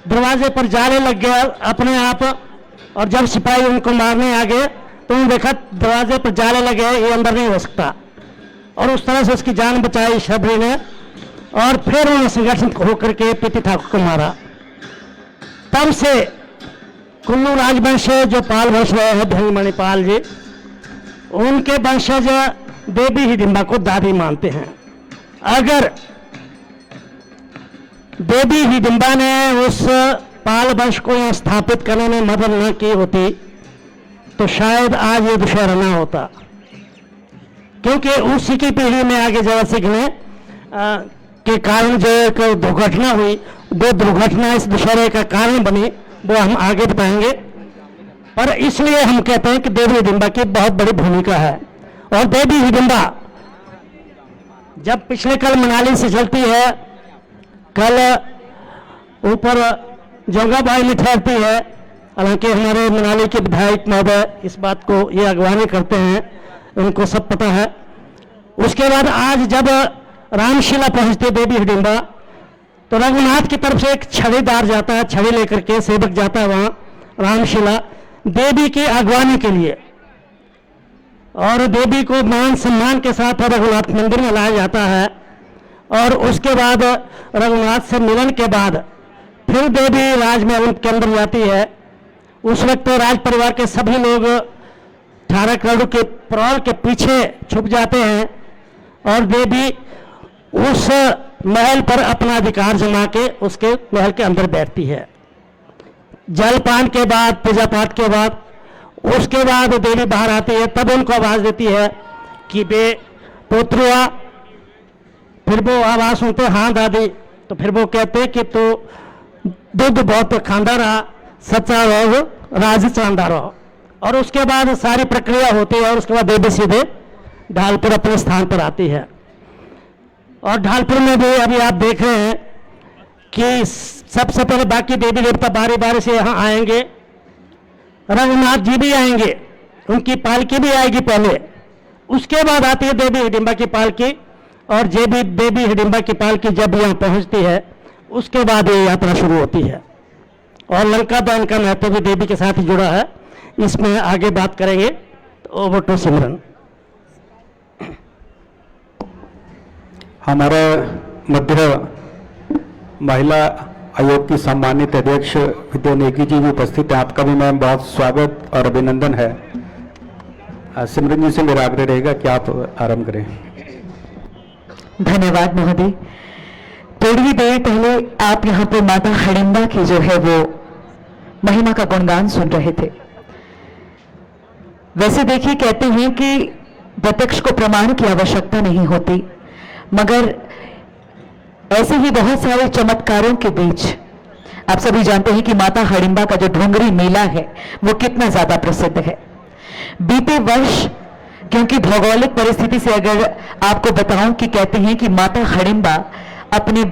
दरवाजे पर जाले लग गया अपने आप। और जब सिपाही उनको मारने आ गए तो उन्होंने देखा दरवाजे पर जाले लगे, ये अंदर नहीं हो सकता। और उस तरह से उसकी जान बचाई शबरी ने। और फिर उन्होंने संगठित होकर के पीती ठाकुर को मारा। तब से कुल्लू राजवंश जो पाल वंश रहे हैं, भ्यंग मणिपाल जी, उनके वंशज देवी हिडिंबा को दादी मानते हैं। अगर देवी हिडिंबा ने उस पाल वंश को यहाँ स्थापित करने में मदद न की होती तो शायद आज ये दशहरा ना होता, क्योंकि उसी की पीढ़ी में आगे जरा सीखने के कारण जो एक दुर्घटना हुई, वो दुर्घटना इस दशहरे का कारण बनी, वो हम आगे बताएंगे। पर इसलिए हम कहते हैं कि देवी हिडिंबा की बहुत बड़ी भूमिका है। और देवी हिडिंबा जब पिछले कल मनाली से चलती है, कल ऊपर जोगाबाई में ठहरती है, हालांकि हमारे मनाली के विधायक महोदय इस बात को ये अगवानी करते हैं, उनको सब पता है। उसके बाद आज जब रामशिला पहुंचती देवी हिडिंबा, तो रघुनाथ की तरफ से एक छड़ीदार जाता है, छड़ी लेकर के सेवक जाता है वहां रामशिला देवी की अगवानी के लिए, और देवी को मान सम्मान के साथ रघुनाथ मंदिर में लाया जाता है। और उसके बाद रघुनाथ से मिलन के बाद फिर देवी राजमहल के अंदर जाती है। उस वक्त तो राज परिवार के सभी लोग 18 करोड़ के प्रौढ़ के पीछे छुप जाते हैं, और देवी उस महल पर अपना अधिकार जमा के उसके महल के अंदर बैठती है। जलपान के बाद, पूजा पाठ के बाद, उसके बाद देवी बाहर आती है, तब उनको आवाज देती है कि बे पुत्रुआ। फिर वो आवाज सुनते, हाँ दादी। तो फिर वो कहते कि तो दूध बहुत खांदा रहा, सच्चा रहो, राज चांदा रहो। और उसके बाद सारी प्रक्रिया होती है, और उसके बाद देवी सीधे ढालपुर अपने स्थान पर आती है। और ढालपुर में भी अभी आप देख रहे हैं कि सबसे पहले बाकी देवी देवता बारी बारी से यहाँ आएंगे। रघुनाथ जी भी आएंगे, उनकी पालकी भी आएगी पहले, उसके बाद आती है देवी हिडिंबा की पालकी। और देवी हिडिंबा की पालकी जब यहाँ पहुंचती है, उसके बाद ये यात्रा शुरू होती है। और लंका दहन का महत्व भी देवी के साथ ही जुड़ा है, इसमें आगे बात करेंगे। तो ओवर टू सिमरन। हमारे मध्य महिला आयोग की सम्मानित अध्यक्ष विद्या नेगी जी भी उपस्थित हैं। आपका भी मैम बहुत स्वागत और अभिनंदन है। सिमरन जी से मेरा आग्रह रहेगा कि आप आरंभ करें। धन्यवाद महोदय। थोड़ी देर पहले आप यहाँ पे माता हिडिंबा की जो है वो महिमा का गुणगान सुन रहे थे। वैसे देखिए, कहते हैं कि प्रत्यक्ष को प्रमाण की आवश्यकता नहीं होती, मगर ऐसे ही बहुत सारे चमत्कारों के बीच आप सभी जानते हैं कि माता हिडिंबा का जो ढोंगरी मेला है वो कितना ज्यादा प्रसिद्ध है। बीते वर्ष, क्योंकि भौगोलिक परिस्थिति से अगर आपको बताऊं कि कहते हैं कि माता हिडिंबा अपने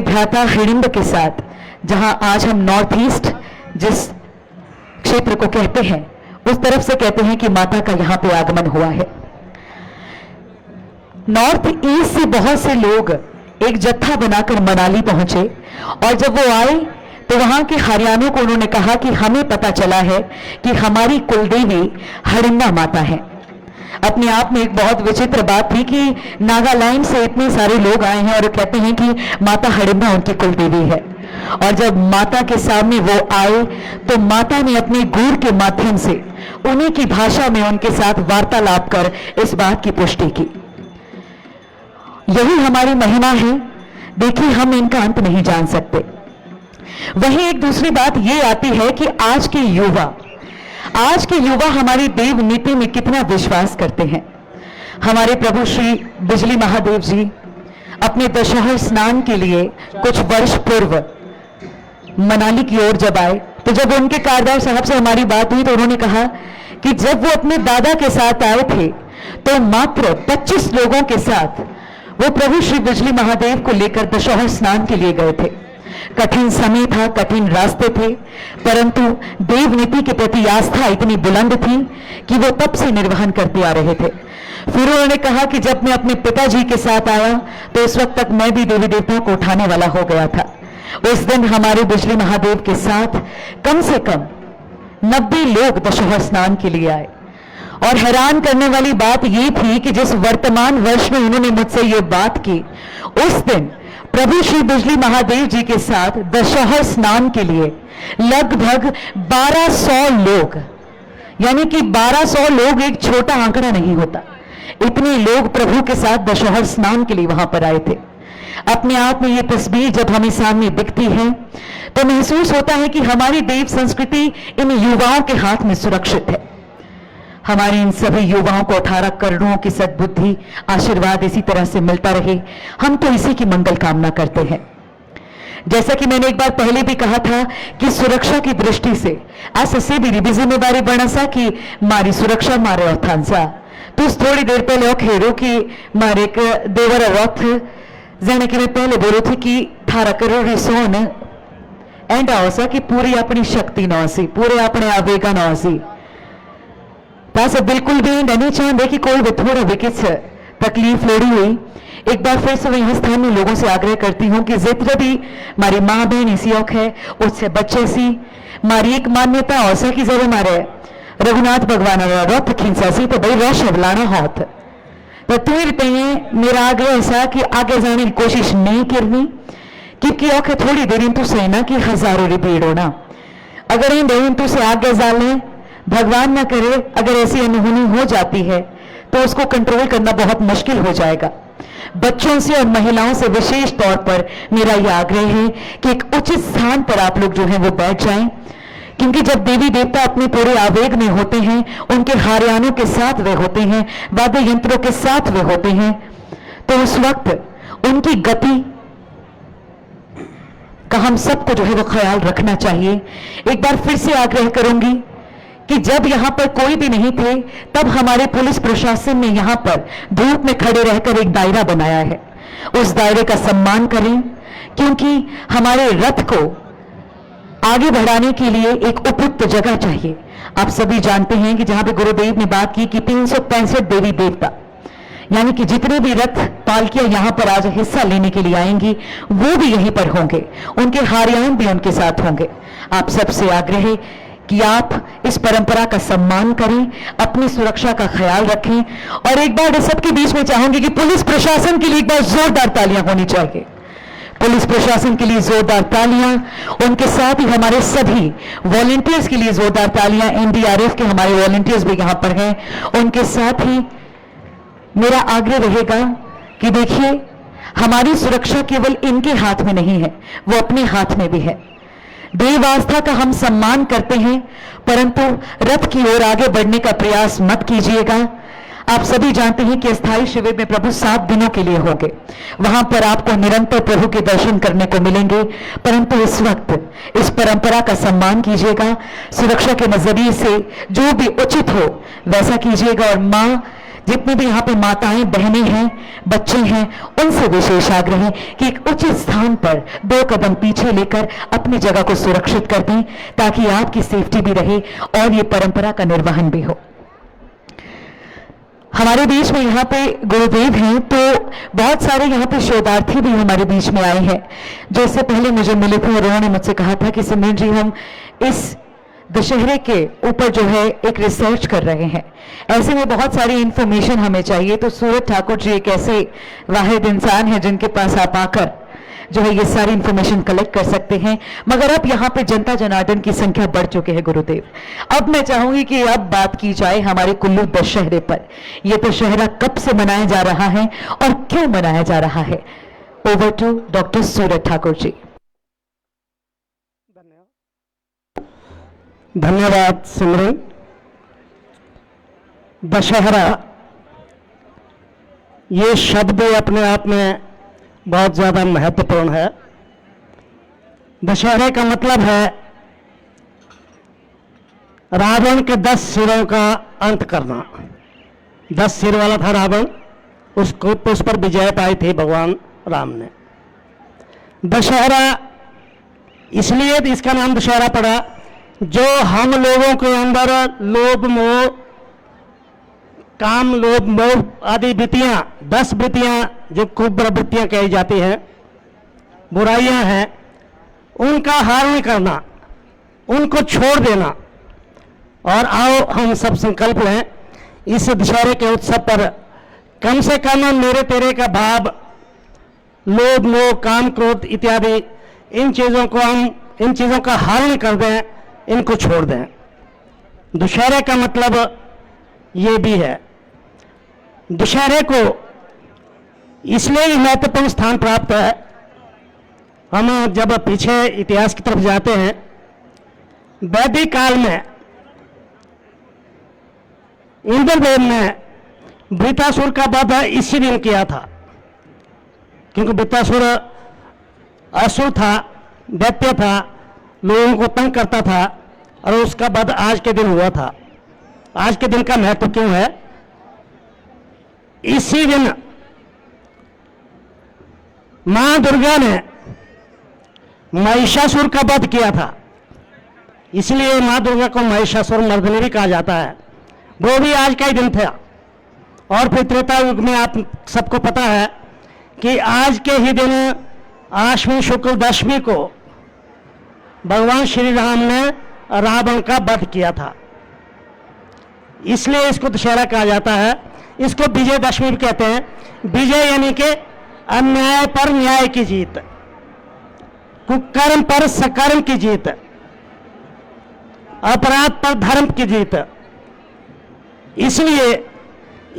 भ्राता हिडिंब के साथ, जहां आज हम नॉर्थ ईस्ट जिस क्षेत्र को कहते हैं, उस तरफ से कहते हैं कि माता का यहां पे आगमन हुआ है। नॉर्थ ईस्ट से बहुत से लोग एक जत्था बनाकर मनाली पहुंचे, और जब वो आए तो वहां के हरियाणों को उन्होंने कहा कि हमें पता चला है कि हमारी कुलदेवी हिडिंबा माता है। अपने आप में एक बहुत विचित्र बात थी कि नागालैंड से इतने सारे लोग आए हैं और कहते हैं कि माता हिडिंबा उनकी कुलदेवी है। और जब माता के सामने वो आए तो माता ने अपने गूढ़ के माध्यम से उन्हीं की भाषा में उनके साथ वार्तालाप कर इस बात की पुष्टि की। यही हमारी महिमा है। देखिए, हम इनका अंत नहीं जान सकते। वहीं एक दूसरी बात ये आती है कि आज के युवा हमारी देव नीति में कितना विश्वास करते हैं। हमारे प्रभु श्री बिजली महादेव जी अपने दशहरा स्नान के लिए कुछ वर्ष पूर्व मनाली की ओर जब आए, तो जब उनके कारदार साहब से हमारी बात हुई तो उन्होंने कहा कि जब वो अपने दादा के साथ आए थे तो मात्र 25 लोगों के साथ वो प्रभु श्री बिजली महादेव को लेकर दशहरा स्नान के लिए गए थे। कठिन समय था, कठिन रास्ते थे, परंतु देव नीति के प्रति आस्था इतनी बुलंद थी कि वो तब से निर्वहन करते आ रहे थे। फिर उन्होंने कहा कि जब मैं अपने पिताजी के साथ आया तो उस वक्त तक मैं भी देवी देवताओं को उठाने वाला हो गया था। उस दिन हमारे बिजली महादेव के साथ कम से कम 90 लोग दशहरा स्नान के लिए आए। और हैरान करने वाली बात यह थी कि जिस वर्तमान वर्ष में उन्होंने मुझसे ये बात की, उस दिन प्रभु श्री बिजली महादेव जी के साथ दशहरा स्नान के लिए लगभग 1200 लोग, यानी कि 1200 लोग एक छोटा आंकड़ा नहीं होता, इतने लोग प्रभु के साथ दशहरा स्नान के लिए वहां पर आए थे। अपने आप में ये तस्वीर जब हमें सामने दिखती है तो महसूस होता है कि हमारी देव संस्कृति इन युवाओं के हाथ में सुरक्षित है। हमारे इन सभी युवाओं को 18 करोड़ों की सद्बुद्धि आशीर्वाद इसी तरह से मिलता रहे, हम तो इसी की मंगल कामना करते हैं। जैसा कि मैंने एक बार पहले भी कहा था कि सुरक्षा की दृष्टि से ऐसे भी रिबी जिम्मेदारी बना कि मारी सुरक्षा मारे अर्थांसा तो थोड़ी देर पहले खेड़ो कि मारे एक देवर रथ जाने कि मैं पहले बोलो थी कि 18 करोड़ सोन एंड आवसा कि पूरी अपनी शक्ति न सी, पूरे अपने आवेगा न सी। तासे बिल्कुल भी नहीं चाहते कि कोई भी थोड़ा भी किस तकलीफ लोड़ी हुई। एक बार फिर से यहाँ स्थानीय लोगों से आग्रह करती हूँ कि जितने भी हमारी माँ बहन इसी औख है उससे बच्चे सी मारी एक मान्यता औसा की जरूर मारे रघुनाथ भगवान रथ खिंचा सी तो भाई रश लाना हाथ तो तुरते मेरा आग्रह ऐसा कि आगे जाने की कोशिश नहीं करनी, क्योंकि औखे थोड़ी देर इन से ना कि हजारों रिपीट होना। अगर इन दें से आगे जा लें, भगवान ना करे अगर ऐसी अनहोनी हो जाती है तो उसको कंट्रोल करना बहुत मुश्किल हो जाएगा। बच्चों से और महिलाओं से विशेष तौर पर मेरा यह आग्रह है कि एक उचित स्थान पर आप लोग जो है वो बैठ जाएं, क्योंकि जब देवी देवता अपने पूरे आवेग में होते हैं, उनके हारियानों के साथ वे होते हैं, वाद्य यंत्रों के साथ वे होते हैं, तो उस वक्त उनकी गति का हम सबको जो है वो ख्याल रखना चाहिए। एक बार फिर से आग्रह करूंगी कि जब यहां पर कोई भी नहीं थे तब हमारे पुलिस प्रशासन ने यहां पर धूप में खड़े रहकर एक दायरा बनाया है। उस दायरे का सम्मान करें, क्योंकि हमारे रथ को आगे बढ़ाने के लिए एक उपयुक्त जगह चाहिए। आप सभी जानते हैं कि जहां पे गुरुदेव ने बात की कि 365 देवी देवता यानी कि जितने भी रथ पालकियां यहां पर आज हिस्सा लेने के लिए आएंगी वो भी यहीं पर होंगे, उनके हारियान भी उनके साथ होंगे। आप सबसे आग्रह है कि आप इस परंपरा का सम्मान करें, अपनी सुरक्षा का ख्याल रखें। और एक बार सबके बीच में चाहूंगी कि पुलिस प्रशासन के लिए एक बार जोरदार तालियां होनी चाहिए। पुलिस प्रशासन के लिए जोरदार तालियां, उनके साथ ही हमारे सभी वॉलंटियर्स के लिए जोरदार तालियां। एनडीआरएफ के हमारे वॉलंटियर्स भी यहां पर हैं, उनके साथ ही मेरा आग्रह रहेगा कि देखिए हमारी सुरक्षा केवल इनके हाथ में नहीं है, वो अपने हाथ में भी है। देव आस्था का हम सम्मान करते हैं, परंतु रथ की ओर आगे बढ़ने का प्रयास मत कीजिएगा। आप सभी जानते हैं कि अस्थायी शिविर में प्रभु 7 दिनों के लिए होंगे, वहां पर आपको निरंतर प्रभु के दर्शन करने को मिलेंगे, परंतु इस वक्त इस परंपरा का सम्मान कीजिएगा। सुरक्षा के नजरिए से जो भी उचित हो वैसा कीजिएगा। और मां जितने भी यहाँ पे माताएं बहनें हैं, बच्चे हैं, उनसे विशेष आग्रह है कि एक उचित स्थान पर 2 कदम पीछे लेकर अपनी जगह को सुरक्षित कर दें, ताकि आपकी सेफ्टी भी रहे और ये परंपरा का निर्वहन भी हो। हमारे बीच में यहाँ पे गुरुदेव हैं, तो बहुत सारे यहाँ पे शोधार्थी भी हमारे बीच में आए हैं जो इससे पहले मुझे मिले थे और उन्होंने मुझसे कहा था कि सिमरन जी हम इस दशहरे के ऊपर जो है एक रिसर्च कर रहे हैं, ऐसे में बहुत सारी इंफॉर्मेशन हमें चाहिए। तो सूरज ठाकुर जी एक ऐसे वाहिद इंसान है जिनके पास आप आकर जो है ये सारी इंफॉर्मेशन कलेक्ट कर सकते हैं। मगर अब यहाँ पे जनता जनार्दन की संख्या बढ़ चुके हैं गुरुदेव। अब मैं चाहूंगी कि अब बात की जाए हमारे कुल्लू दशहरे पर। यह दशहरा कब से मनाया जा रहा है और क्यों मनाया जा रहा है। ओवर टू डॉक्टर सूरज ठाकुर जी। धन्यवाद सिमरन। दशहरा ये शब्द अपने आप में बहुत ज़्यादा महत्वपूर्ण है। दशहरे का मतलब है रावण के 10 सिरों का अंत करना। 10 सिर वाला था रावण, उसको उस पर विजय पाई थी भगवान राम ने। दशहरा इसलिए इसका नाम दशहरा पड़ा, जो हम लोगों के अंदर लोभ मोह, काम लोभ मोह आदि वृत्तियां, 10 वृत्तियां जो कुब्र वृत्तियां कही जाती हैं, बुराइयां हैं, उनका हरण करना, उनको छोड़ देना। और आओ हम सब संकल्प लें इस दशहरे के उत्सव पर कम से कम मेरे तेरे का भाव, लोभ मोह काम क्रोध इत्यादि इन चीज़ों का हरण कर दें, इनको छोड़ दें। दशहरे का मतलब ये भी है। दशहरे को इसलिए ये महत्वपूर्ण स्थान प्राप्त है। हम जब पीछे इतिहास की तरफ जाते हैं, वैदिक काल में इंद्रदेव ने वृत्तासुर का वध इसी दिन किया था, क्योंकि वृत्तासुर असुर था, दैत्य था, लोगों को तंग करता था, और उसका वध आज के दिन हुआ था। आज के दिन का महत्व क्यों है? इसी दिन मां दुर्गा ने महिषासुर का वध किया था, इसलिए मां दुर्गा को महिषासुर मर्दिनी भी कहा जाता है। वो भी आज का ही दिन था। और फिर त्रेता युग में आप सबको पता है कि आज के ही दिन आश्विन शुक्ल दशमी को भगवान श्री राम ने रावण का वध किया था, इसलिए इसको दशहरा कहा जाता है। इसको विजयदशमी भी कहते हैं। विजय यानी कि अन्याय पर न्याय की जीत, कुकर्म पर सकर्म की जीत, अपराध पर धर्म की जीत। इसलिए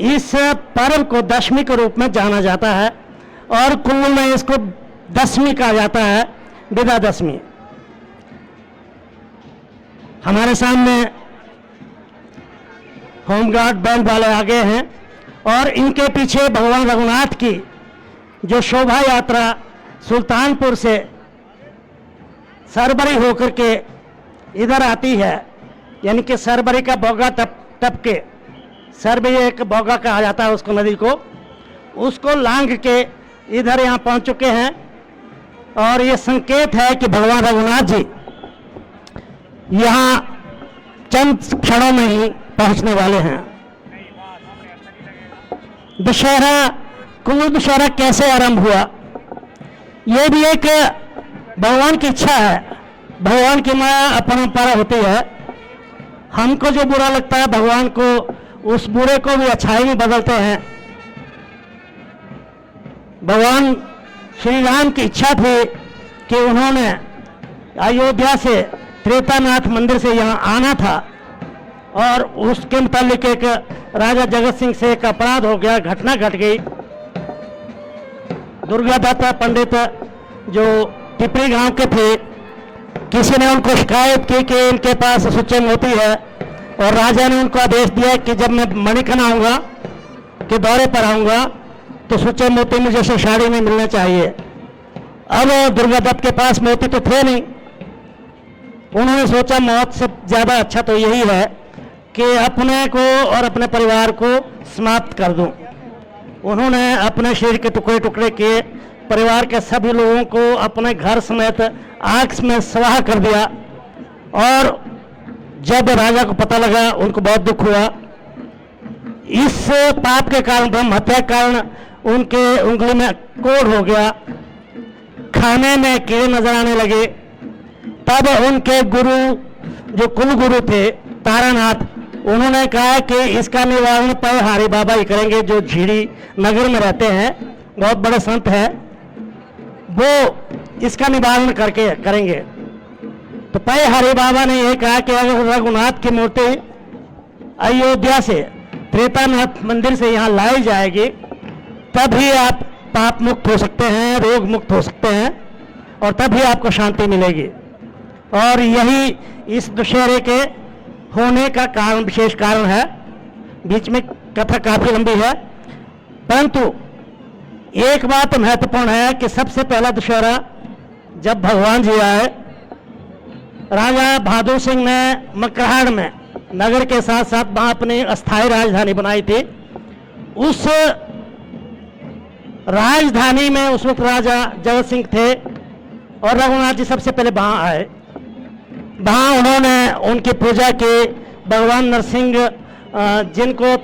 इस पर्व को दशमी के रूप में जाना जाता है, और कुल्लू में इसको दशमी कहा जाता है, विदा दशमी। हमारे सामने होमगार्ड बैंड वाले आगे हैं, और इनके पीछे भगवान रघुनाथ की जो शोभा यात्रा सुल्तानपुर से सरबरी होकर के इधर आती है, यानी कि सरबरी का बोगा टप के, सरबरी एक बोगा कहा जाता है उसको, नदी को, उसको लांघ के इधर यहाँ पहुँच चुके हैं। और ये संकेत है कि भगवान रघुनाथ जी यहाँ चंद क्षणों में ही पहुँचने वाले हैं। दशहरा, कुल्लू दशहरा कैसे आरंभ हुआ, ये भी एक भगवान की इच्छा है। भगवान की माया अपरंपरा होती है। हमको जो बुरा लगता है, भगवान को उस बुरे को भी अच्छाई में बदलते हैं। भगवान श्री राम की इच्छा थी कि उन्होंने अयोध्या से त्रेतानाथ मंदिर से यहाँ आना था, और उसके मुतालिक एक राजा जगत सिंह से एक अपराध हो गया, घटना घट गई। दुर्गा दत्ता पंडित जो टिपरी गांव के थे, किसी ने उनको शिकायत की कि इनके पास सुच्चे मोती है, और राजा ने उनको आदेश दिया कि जब मैं मणिकर्ण आऊँगा के दौरे पर आऊँगा तो सुच्चे मोती मुझे साड़ी में मिलने चाहिए। अब दुर्गा दत्त के पास मोती तो थे नहीं। उन्होंने सोचा मौत से ज़्यादा अच्छा तो यही है कि अपने को और अपने परिवार को समाप्त कर दूं। उन्होंने अपने शरीर के टुकड़े टुकड़े किए, परिवार के सभी लोगों को अपने घर समेत आग में स्वाह कर दिया। और जब राजा को पता लगा, उनको बहुत दुख हुआ। इस पाप के कारण, ब्रह्म हत्या के कारण, उनके उंगली में कोढ़ हो गया, खाने में कीड़े नजर आने लगे। तब उनके गुरु, जो कुल गुरु थे तारानाथ, उन्होंने कहा कि इसका निवारण पयहारी बाबा ही करेंगे, जो झीड़ी नगर में रहते हैं, बहुत बड़े संत हैं, वो इसका निवारण करके करेंगे। तो पयहारी बाबा ने यह कहा कि अगर रघुनाथ की मूर्ति अयोध्या से त्रेतानाथ मंदिर से यहाँ लाई जाएगी, तभी आप पाप मुक्त हो सकते हैं, रोग मुक्त हो सकते हैं, और तभी आपको शांति मिलेगी। और यही इस दशहरे के होने का कारण, विशेष कारण है। बीच में कथा काफी लंबी है, परंतु एक बात महत्वपूर्ण है कि सबसे पहला दशहरा जब भगवान जी आए, राजा बहादुर सिंह ने मकराहड़ में नगर के साथ साथ वहां अपनी अस्थायी राजधानी बनाई थी। उस राजधानी में उस वक्त राजा जगत सिंह थे, और रघुनाथ जी सबसे पहले वहां आए। वहाँ उन्होंने उनकी पूजा की। भगवान नरसिंह जिनको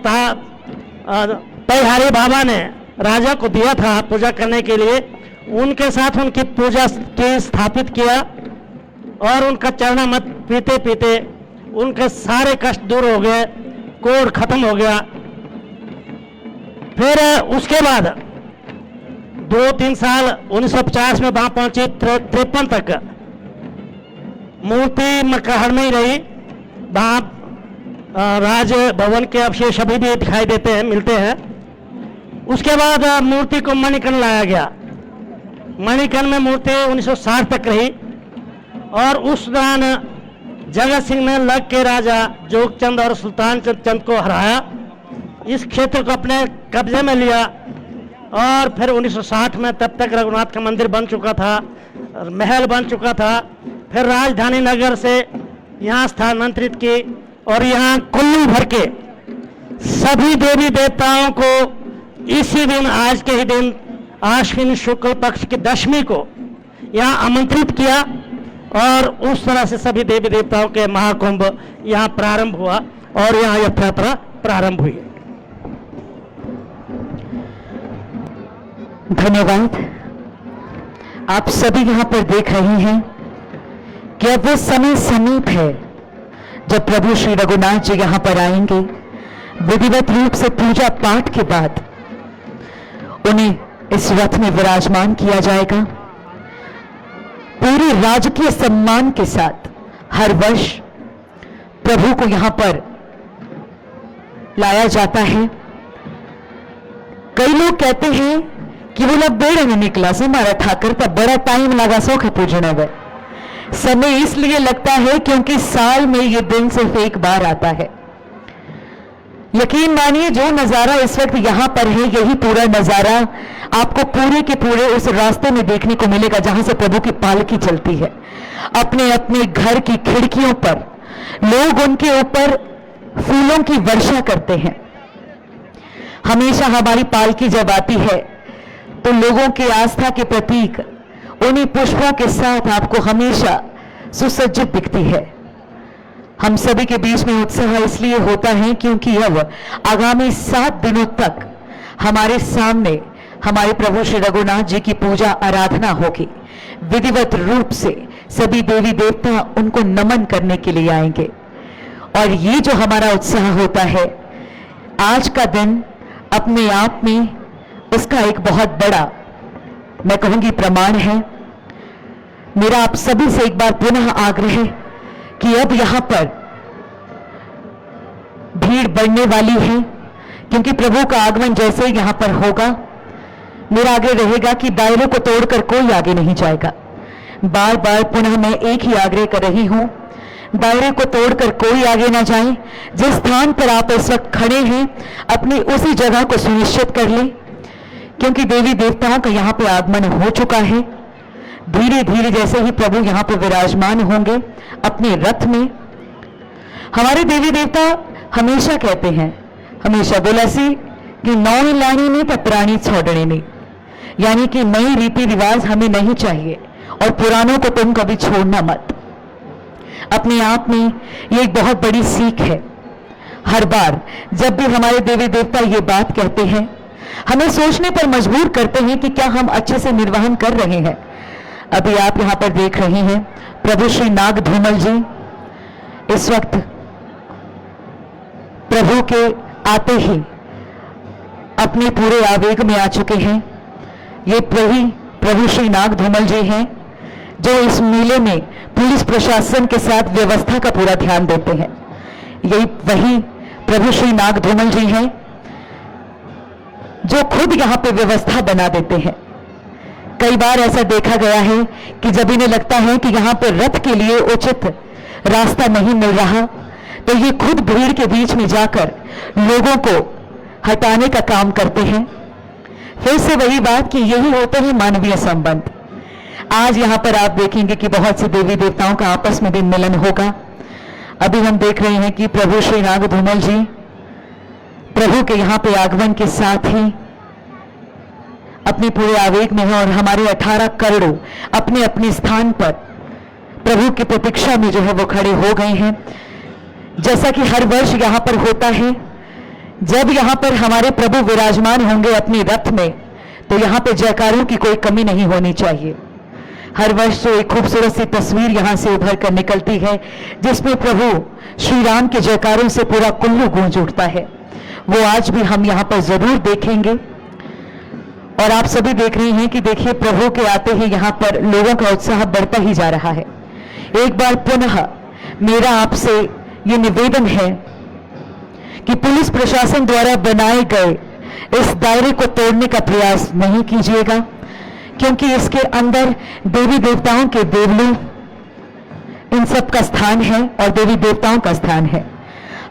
पयहारी बाबा ने राजा को दिया था पूजा करने के लिए, उनके साथ उनकी पूजा की स्थापित किया, और उनका चरणामृत पीते पीते उनके सारे कष्ट दूर हो गए, कोढ़ खत्म हो गया। फिर उसके बाद 2-3 साल 1950 में वहाँ पहुंची, 53 तक मूर्ति मकराहड़ में ही रही। वहाँ राज भवन के अवशेष अभी भी दिखाई देते हैं, मिलते हैं। उसके बाद मूर्ति को मणिकर्ण लाया गया। मणिकर्ण में मूर्ति 1960 तक रही और उस दौरान जगत सिंह ने लग के राजा जोगचंद और सुल्तान चंद को हराया, इस क्षेत्र को अपने कब्जे में लिया और फिर 1960 में तब तक रघुनाथ का मंदिर बन चुका था, महल बन चुका था। फिर राजधानी नगर से यहाँ स्थानांतरित की और यहाँ कुल्लू भर के सभी देवी देवताओं को इसी दिन, आज के ही दिन आश्विन शुक्ल पक्ष की दशमी को यहाँ आमंत्रित किया और उस तरह से सभी देवी देवताओं के महाकुंभ यहाँ प्रारंभ हुआ और यहाँ यह यात्रा प्रारंभ हुई। धन्यवाद। आप सभी यहां पर देख रहे हैं कि अब वो समय समीप है जब प्रभु श्री रघुनाथ जी यहां पर आएंगे। विधिवत रूप से पूजा पाठ के बाद उन्हें इस रथ में विराजमान किया जाएगा। पूरे राजकीय सम्मान के साथ हर वर्ष प्रभु को यहां पर लाया जाता है। कई लोग कहते हैं कि वो लोग बेड़ में निकला से मारा ठाकर तब बड़ा टाइम लगा सौख पूजने में। समय इसलिए लगता है क्योंकि साल में ये दिन सिर्फ एक बार आता है। यकीन मानिए जो नजारा इस वक्त यहां पर है, यही पूरा नजारा आपको पूरे के पूरे उस रास्ते में देखने को मिलेगा जहां से प्रभु की पालकी चलती है। अपने अपने घर की खिड़कियों पर लोग उनके ऊपर फूलों की वर्षा करते हैं। हमेशा हमारी पालकी जब आती है तो लोगों की आस्था के प्रतीक उन्हीं पुष्पों के साथ आपको हमेशा सुसज्जित दिखती है। हम सभी के बीच में उत्साह इसलिए होता है क्योंकि अब आगामी 7 दिनों तक हमारे सामने हमारे प्रभु श्री रघुनाथ जी की पूजा आराधना होगी। विधिवत रूप से सभी देवी देवता उनको नमन करने के लिए आएंगे और ये जो हमारा उत्साह होता है, आज का दिन अपने आप में उसका एक बहुत बड़ा, मैं कहूंगी, प्रमाण है। मेरा आप सभी से एक बार पुनः आग्रह है कि अब यहां पर भीड़ बढ़ने वाली है क्योंकि प्रभु का आगमन जैसे ही यहां पर होगा, मेरा आग्रह रहेगा कि दायरे को तोड़कर कोई आगे नहीं जाएगा। बार बार पुनः मैं एक ही आग्रह कर रही हूं, दायरे को तोड़कर कोई आगे ना जाए। जिस स्थान पर आप इस वक्त खड़े हैं अपनी उसी जगह को सुनिश्चित कर लें क्योंकि देवी देवताओं का यहां पर आगमन हो चुका है। धीरे धीरे जैसे ही प्रभु यहां पर विराजमान होंगे अपने रथ में, हमारे देवी देवता हमेशा कहते हैं, हमेशा बोला सी कि नई लानी नहीं तो पुरानी छोड़नी नहीं, यानी कि नई रीति रिवाज हमें नहीं चाहिए और पुरानों को तुम कभी छोड़ना मत। अपने आप में ये एक बहुत बड़ी सीख है। हर बार जब भी हमारे देवी देवता ये बात कहते हैं, हमें सोचने पर मजबूर करते हैं कि क्या हम अच्छे से निर्वहन कर रहे हैं। अभी आप यहां पर देख रहे हैं प्रभु श्री नाग धूमल जी इस वक्त प्रभु के आते ही अपने पूरे आवेग में आ चुके हैं। ये प्रभु श्री नाग धूमल जी हैं जो इस मेले में पुलिस प्रशासन के साथ व्यवस्था का पूरा ध्यान देते हैं। यही वही प्रभु श्री नाग धूमल जी हैं जो खुद यहां पे व्यवस्था बना देते हैं। कई बार ऐसा देखा गया है कि जब इन्हें लगता है कि यहां पर रथ के लिए उचित रास्ता नहीं मिल रहा तो ये खुद भीड़ के बीच में जाकर लोगों को हटाने का काम करते हैं। फिर से वही बात कि यही होते हैं मानवीय संबंध। आज यहां पर आप देखेंगे कि बहुत से देवी देवताओं का आपस में भी मिलन होगा। अभी हम देख रहे हैं कि प्रभु श्री नाग धूमल जी प्रभु के यहां पे आगमन के साथ ही अपने पूरे आवेग में है और हमारे 18 करोड़ अपने अपने स्थान पर प्रभु की प्रतीक्षा में जो है वो खड़े हो गए हैं। जैसा कि हर वर्ष यहां पर होता है, जब यहां पर हमारे प्रभु विराजमान होंगे अपने रथ में तो यहां पे जयकारों की कोई कमी नहीं होनी चाहिए। हर वर्ष जो एक खूबसूरत सी तस्वीर यहां से उभर कर निकलती है जिसमें प्रभु श्री राम के जयकारों से पूरा कुल्लू गूंज उठता है, वो आज भी हम यहां पर जरूर देखेंगे। और आप सभी देख रहे हैं कि देखिए प्रभु के आते ही यहां पर लोगों का उत्साह बढ़ता ही जा रहा है। एक बार पुनः मेरा आपसे ये निवेदन है कि पुलिस प्रशासन द्वारा बनाए गए इस दायरे को तोड़ने का प्रयास नहीं कीजिएगा, क्योंकि इसके अंदर देवी देवताओं के देवलू इन सब का स्थान है और देवी देवताओं का स्थान है।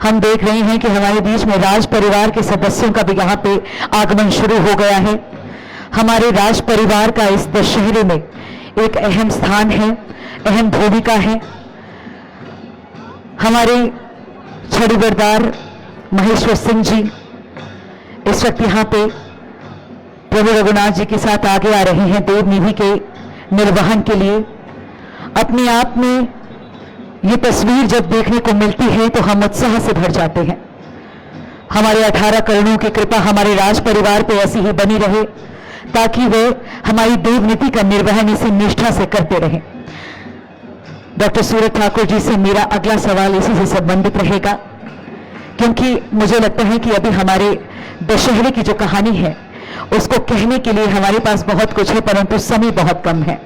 हम देख रहे हैं कि हमारे बीच में राज परिवार के सदस्यों का भी यहाँ पे आगमन शुरू हो गया है। हमारे राज परिवार का इस दशहरे में एक अहम स्थान है, अहम भूमिका है। हमारे छड़ीबरदार महेश्वर सिंह जी इस वक्त यहाँ पे प्रभु रघुनाथ जी के साथ आगे आ रहे हैं देव निधि के निर्वहन के लिए। अपने आप में ये तस्वीर जब देखने को मिलती है तो हम उत्साह से भर जाते हैं। हमारे 18 करोड़ों की कृपा हमारे राज परिवार पे ऐसी ही बनी रहे, ताकि वे हमारी देव नीति का निर्वहन इसी निष्ठा से करते रहें। डॉक्टर सूरज ठाकुर जी से मेरा अगला सवाल इसी से संबंधित रहेगा, क्योंकि मुझे लगता है कि अभी हमारे दशहरे की जो कहानी है उसको कहने के लिए हमारे पास बहुत कुछ है, परंतु समय बहुत कम है।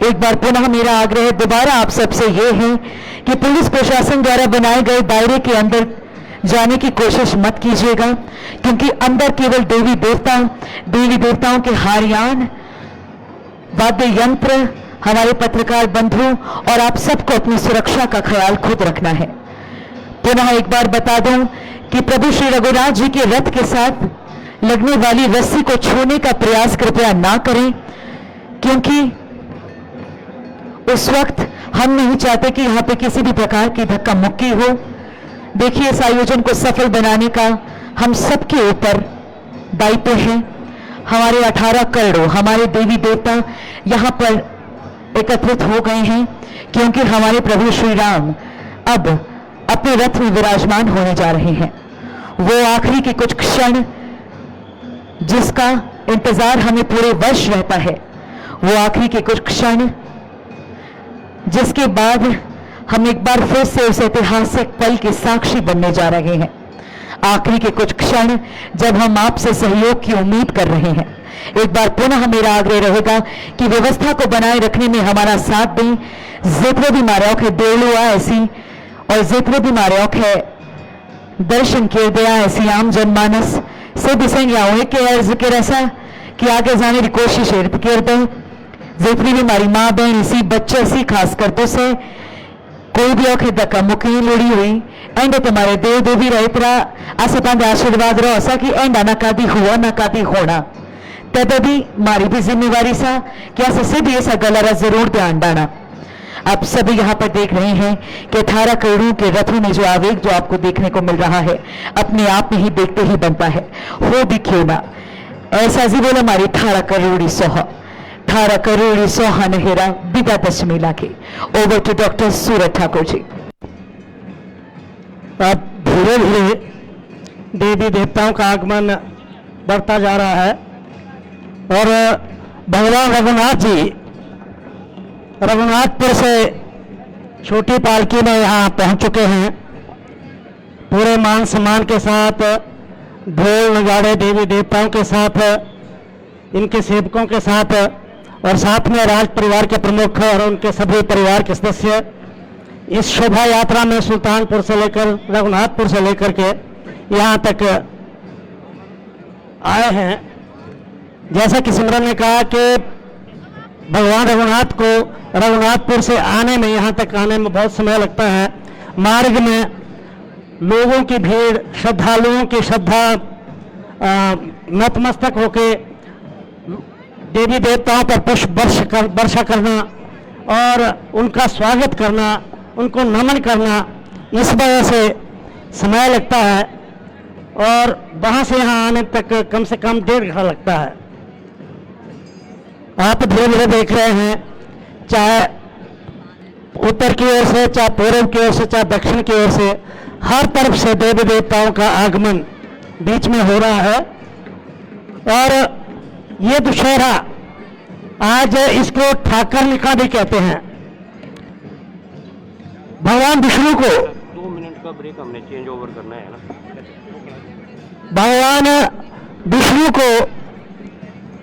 एक बार पुनः मेरा आग्रह दोबारा आप सबसे ये है कि पुलिस प्रशासन द्वारा बनाए गए दायरे के अंदर जाने की कोशिश मत कीजिएगा, क्योंकि अंदर केवल देवी देवताओं के हारयान, वाद्य यंत्र, हमारे पत्रकार बंधु और आप सबको अपनी सुरक्षा का ख्याल खुद रखना है। पुनः एक बार बता दूं कि प्रभु श्री रघुनाथ जी के रथ के साथ लगने वाली रस्सी को छूने का प्रयास कृपया ना करें, क्योंकि उस वक्त हम नहीं चाहते कि यहाँ पे किसी भी प्रकार की धक्का मुक्की हो। देखिए, इस आयोजन को सफल बनाने का हम सबके ऊपर दायित्व है। हमारे 18 करोड़ हमारे देवी देवता यहाँ पर एकत्रित हो गए हैं, क्योंकि हमारे प्रभु श्री राम अब अपने रथ में विराजमान होने जा रहे हैं। वो आखिरी के कुछ क्षण जिसका इंतजार हमें पूरे वर्ष रहता है, वो आखिरी के कुछ क्षण जिसके बाद हम एक बार फिर से उस ऐतिहासिक पल के साक्षी बनने जा रहे हैं। आखिरी के कुछ क्षण जब हम आपसे सहयोग की उम्मीद कर रहे हैं। एक बार पुनः मेरा आग्रह रहेगा कि व्यवस्था को बनाए रखने में हमारा साथ दें। जितने भी मार्याक है देवलुआ ऐसी और जितने भी मार्याक है दर्शन किए दिया ऐसी आम जनमानस से दिसेंगे के अर्ज के रसा कि आगे जाने की कोशिश कर दें। जितनी भी हमारी माँ बहन इसी बच्चे सी खासकर तो से कोई भी औखे धक्का मुक्की लोड़ी हुई एंड तुम्हारे देव देवी रहतरा आसे पांच आशीर्वाद रहो ऐसा कि एंड ना कादी हुआ ना कादी होना तब भी मारी भी जिम्मेवारी सा कि ऐसा से भी ऐसा गलरा जरूर ध्यान डाना। आप सभी यहाँ पर देख रहे हैं कि 18 करोड़ों के रथों में जो आवेग जो आपको देखने को मिल रहा है अपने आप में ही देखते ही बनता है। हो भी क्यों ना ऐसा जी बोला हमारी 18 करोड़ी सोहा 18 करोड़ी सोहा नहेरा विदा दशमी लाके। ओवर टू डॉक्टर सूरज ठाकुर जी। अब धीरे धीरे देवी देवताओं का आगमन बढ़ता जा रहा है और भगवान रघुनाथ जी रघुनाथपुर से छोटी पालकी में यहाँ पहुँच चुके हैं। पूरे मान सम्मान के साथ ढोल नगाड़े देवी देवताओं के साथ इनके सेवकों के साथ और साथ में राज परिवार के प्रमुख और उनके सभी परिवार के सदस्य इस शोभा यात्रा में सुल्तानपुर से लेकर रघुनाथपुर से लेकर के यहाँ तक आए हैं। जैसा कि सिमरन ने कहा कि भगवान रघुनाथ को रघुनाथपुर से आने में यहाँ तक आने में बहुत समय लगता है। मार्ग में लोगों की भीड़, श्रद्धालुओं की श्रद्धा, नतमस्तक होके देवी देवताओं पर पुष्प वर्षा करना और उनका स्वागत करना, उनको नमन करना, इस वजह से समय लगता है और वहाँ से यहाँ आने तक कम से कम 1.5 घंटा लगता है। आप धीरे धीरे देख रहे हैं, चाहे उत्तर की ओर से, चाहे पूर्व की ओर से, चाहे दक्षिण की ओर से, हर तरफ से देवी देवताओं का आगमन बीच में हो रहा है। और ये दशहरा आज इसको ठाकरनिका भी कहते हैं। भगवान विष्णु को 2 मिनट का ब्रेक हमने चेंज ओवर करना है ना। भगवान विष्णु को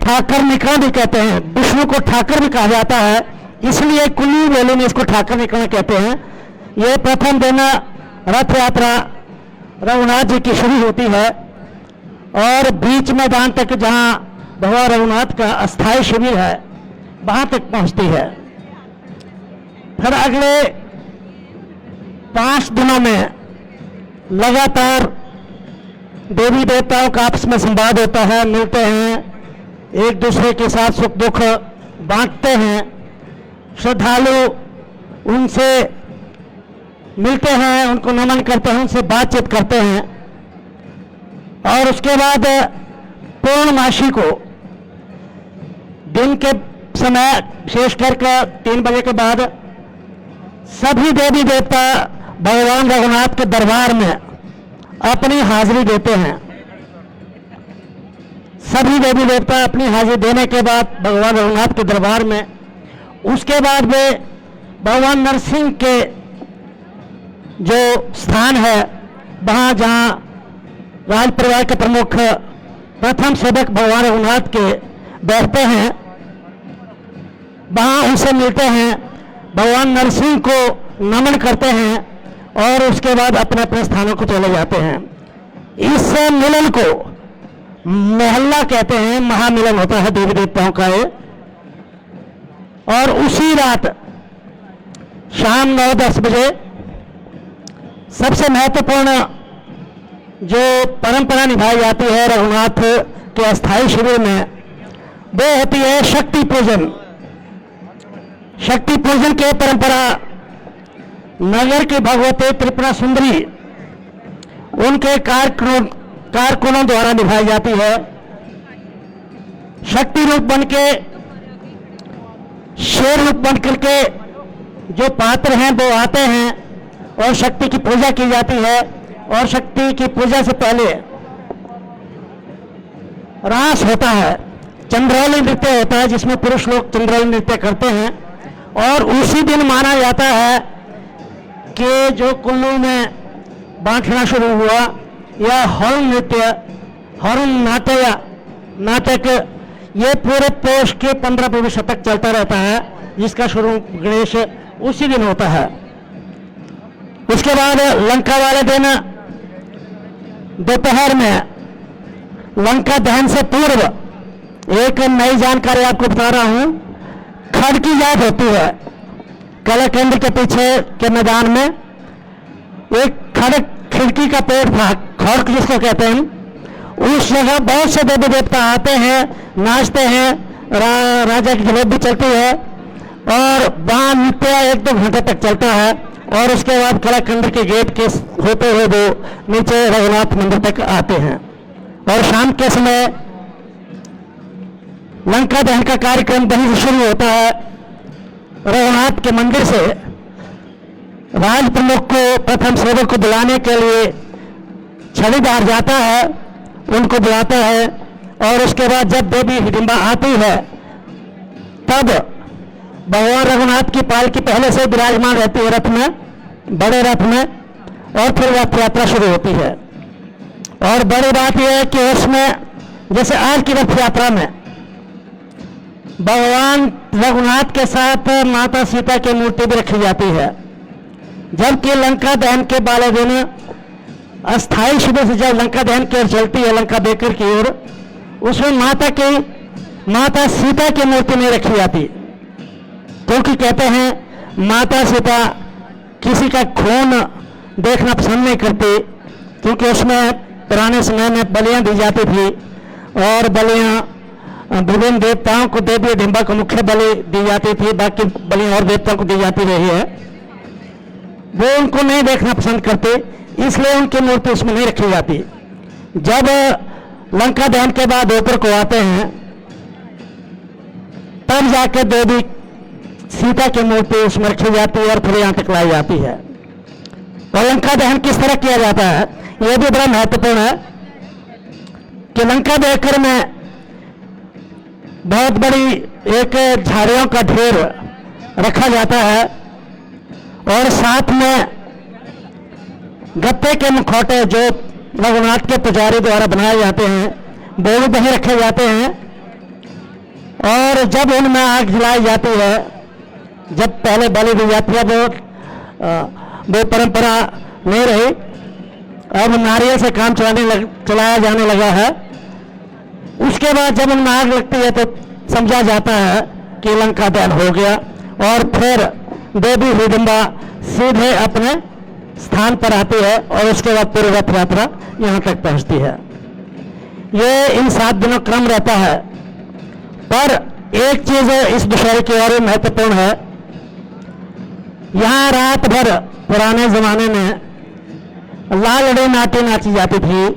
ठाकरनिका भी कहते हैं। विष्णु को ठाकर भी कहा जाता है, इसलिए कुल्ली बोली में इसको ठाकरनिका कहते हैं। ये प्रथम दिन रथ यात्रा रघुनाथ जी की शुरू होती है और बीच मैदान तक जहां भगवान रघुनाथ का अस्थायी शिविर है वहां तक पहुंचती है। फिर अगले 5 दिनों में लगातार देवी देवताओं का आपस में संवाद होता है, मिलते हैं, एक दूसरे के साथ सुख दुख बांटते हैं। श्रद्धालु उनसे मिलते हैं, उनको नमन करते हैं, उनसे बातचीत करते हैं। और उसके बाद पूर्णमासी को दिन के समय विशेष करके 3 बजे के बाद सभी देवी देवता भगवान रघुनाथ के दरबार में अपनी हाजिरी देते हैं। सभी देवी देवता अपनी हाजिरी देने के बाद भगवान रघुनाथ के दरबार में, उसके बाद वे भगवान नरसिंह के जो स्थान है वहां जहां राज परिवार के प्रमुख प्रथम सेवक भगवान रघुनाथ के बैठते हैं, वहां उनसे मिलते हैं, भगवान नरसिंह को नमन करते हैं और उसके बाद अपने अपने स्थानों को चले जाते हैं। इस मिलन को मोहल्ला कहते हैं, महामिलन होता है देवी देवताओं का ये। और उसी रात शाम 9-10 बजे सबसे महत्वपूर्ण जो परंपरा निभाई जाती है रघुनाथ के अस्थायी शिविर में, वो होती है शक्ति पूजन। शक्ति पूजन की परंपरा नगर की भगवती त्रिपुरा सुंदरी उनके कारकुनों द्वारा निभाई जाती है। शक्ति रूप बन के, शेर रूप बन करके जो पात्र हैं वो आते हैं और शक्ति की पूजा की जाती है। और शक्ति की पूजा से पहले रास होता है, चंद्रौली नृत्य होता है, जिसमें पुरुष लोग चंद्रौली नृत्य करते हैं। और उसी दिन माना जाता है कि जो कुल्लू में बांटना शुरू हुआ, या हॉर्न नृत्य, हॉर्न नाटक, ये पूरे पोष के 15-20 तक चलता रहता है, जिसका शुरू गणेश उसी दिन होता है। उसके बाद लंका वाले दिन दोपहर में लंका दहन से पूर्व एक नई जानकारी आपको बता रहा हूं। खड़ की याद होती है, कला केंद्र के पीछे के मैदान में एक खिड़की का पेड़ था, खड़ जिसको कहते हैं। उस जगह बहुत से देवी देवता आते हैं, नाचते हैं, राजा की जलेबी चलती है और वहां नृत्य 1-2 घंटे तक चलता है। और उसके बाद कला केंद्र के गेट के होते हुए वो नीचे रघुनाथ मंदिर तक आते हैं। और शाम के समय लंका दहन का कार्यक्रम वहीं से शुरू होता है। रघुनाथ के मंदिर से राज प्रमुख को, प्रथम सेवक को बुलाने के लिए छड़ीदार जाता है, उनको बुलाता है। और उसके बाद जब देवी हिडिंबा आती है तब भगवान रघुनाथ की पालकी पहले से विराजमान रहती है रथ में, बड़े रथ में, और फिर रथ यात्रा शुरू होती है। और बड़ी बात यह है कि उसमें जैसे आज की रथ यात्रा में भगवान रघुनाथ के साथ माता सीता की मूर्ति भी रखी जाती है, जबकि लंका दहन के वाले दिन अस्थायी शिविर से जब लंका दहन की ओर चलती है, लंका बेकर की ओर, उसमें माता सीता की मूर्ति नहीं रखी जाती, क्योंकि कहते हैं माता सीता किसी का खून देखना पसंद नहीं करती, क्योंकि उसमें पुराने समय में बलियां दी जाती थी और बलियां विभिन्न देवताओं को, देवी हिडिंबा को मुख्य बलि दी जाती थी, बाकी बलियां और देवताओं को दी जाती रही है। वो उनको नहीं देखना पसंद करते, इसलिए उनकी मूर्ति उसमें नहीं रखी जाती। जब लंका दहन के बाद ऊपर को आते हैं तब जाकर देवी सीता की मूर्ति उसमें रखी जाती है और फिर यहां तक लाई जाती है। और लंका दहन किस तरह किया जाता है यह भी बड़ा महत्वपूर्ण है कि लंका बेकर में बहुत बड़ी एक झाड़ियों का ढेर रखा जाता है और साथ में गत्ते के मुखौटे जो रघुनाथ के पुजारी द्वारा बनाए जाते हैं वो भी वहीं रखे जाते हैं। और जब उनमें आग जलाई जाती है, जब पहले बलि दी जाती है, वो परंपरा नहीं रही, अब नारियल से काम चलाया जाने लगा है। उसके बाद जब उनमें आग लगती है तो समझा जाता है कि लंका दहन हो गया, और फिर देवी हिडिंबा सीधे अपने स्थान पर आती है और उसके बाद पूरी रथ यात्रा यहाँ तक पहुँचती है। ये इन 7 दिनों क्रम रहता है। पर एक चीज इस दशहरे की और महत्वपूर्ण है, यहाँ रात भर पुराने जमाने में लालड़ी नाटी नाची जाती थी,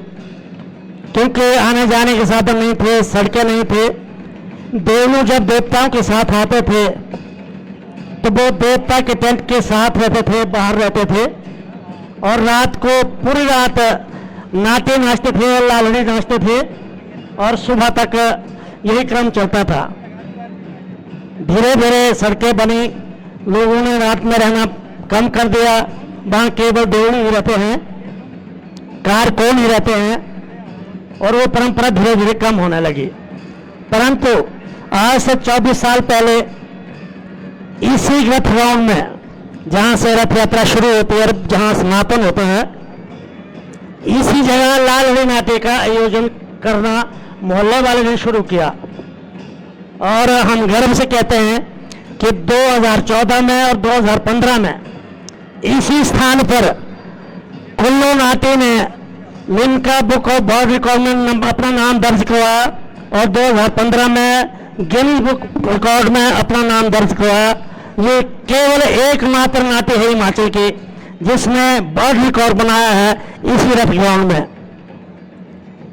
क्योंकि आने जाने के साधन नहीं थे, सड़कें नहीं थे। देवलू जब देवताओं के साथ आते थे तो वो देवता के टेंट के साथ रहते थे, बाहर रहते थे, और रात को पूरी रात नाटे नाचते थे, लालड़ी नाचते थे, और सुबह तक यही क्रम चलता था। धीरे धीरे सड़कें बनी, लोगों ने रात में रहना कम कर दिया, वहाँ केवल देवड़ी ही रहते हैं, कार कौन ही रहते हैं, और वो परंपरा धीरे धीरे कम होने लगी। परंतु आज से 24 साल पहले इसी रथ ग्राउंड में, जहाँ से रथ यात्रा शुरू होती है और जहाँ समापन होता है, इसी जगह लालड़ी नाटे का आयोजन करना मोहल्ले वाले ने शुरू किया। और हम गर्व से कहते हैं कि 2014 में और 2015 में इसी स्थान पर कुल्लू नाटी ने Limca book of world record में अपना नाम दर्ज करवाया, और 2015 में गिनीज बुक रिकॉर्ड में अपना नाम दर्ज करवाया। ये केवल एकमात्र नाटी है हिमाचल की जिसने वर्ल्ड रिकॉर्ड बनाया है इसी रथ ग्राउंड में।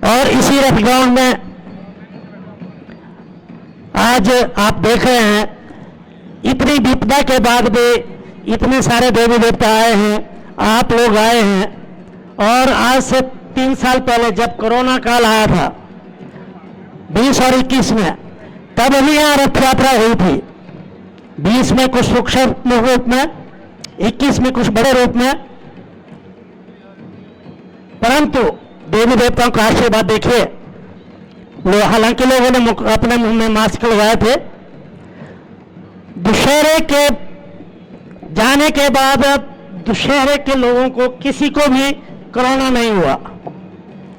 और इसी रथ ग्राउंड में आज आप देख रहे हैं, इतनी विपदा के बाद भी इतने सारे देवी देवता आए हैं, आप लोग आए हैं। और आज से 3 साल पहले जब कोरोना काल आया था 20 और 21 में, तब भी यहाँ रथ यात्रा हुई थी। 20 में कुछ सूक्ष्म रूप में, 21 में कुछ बड़े रूप में, परंतु देवी देवताओं का आशीर्वाद देखिए। हालांकि लोगों ने अपने मुंह में मास्क लगाए थे। दशहरे के जाने के बाद दशहरे के लोगों को किसी को भी कोरोना नहीं हुआ।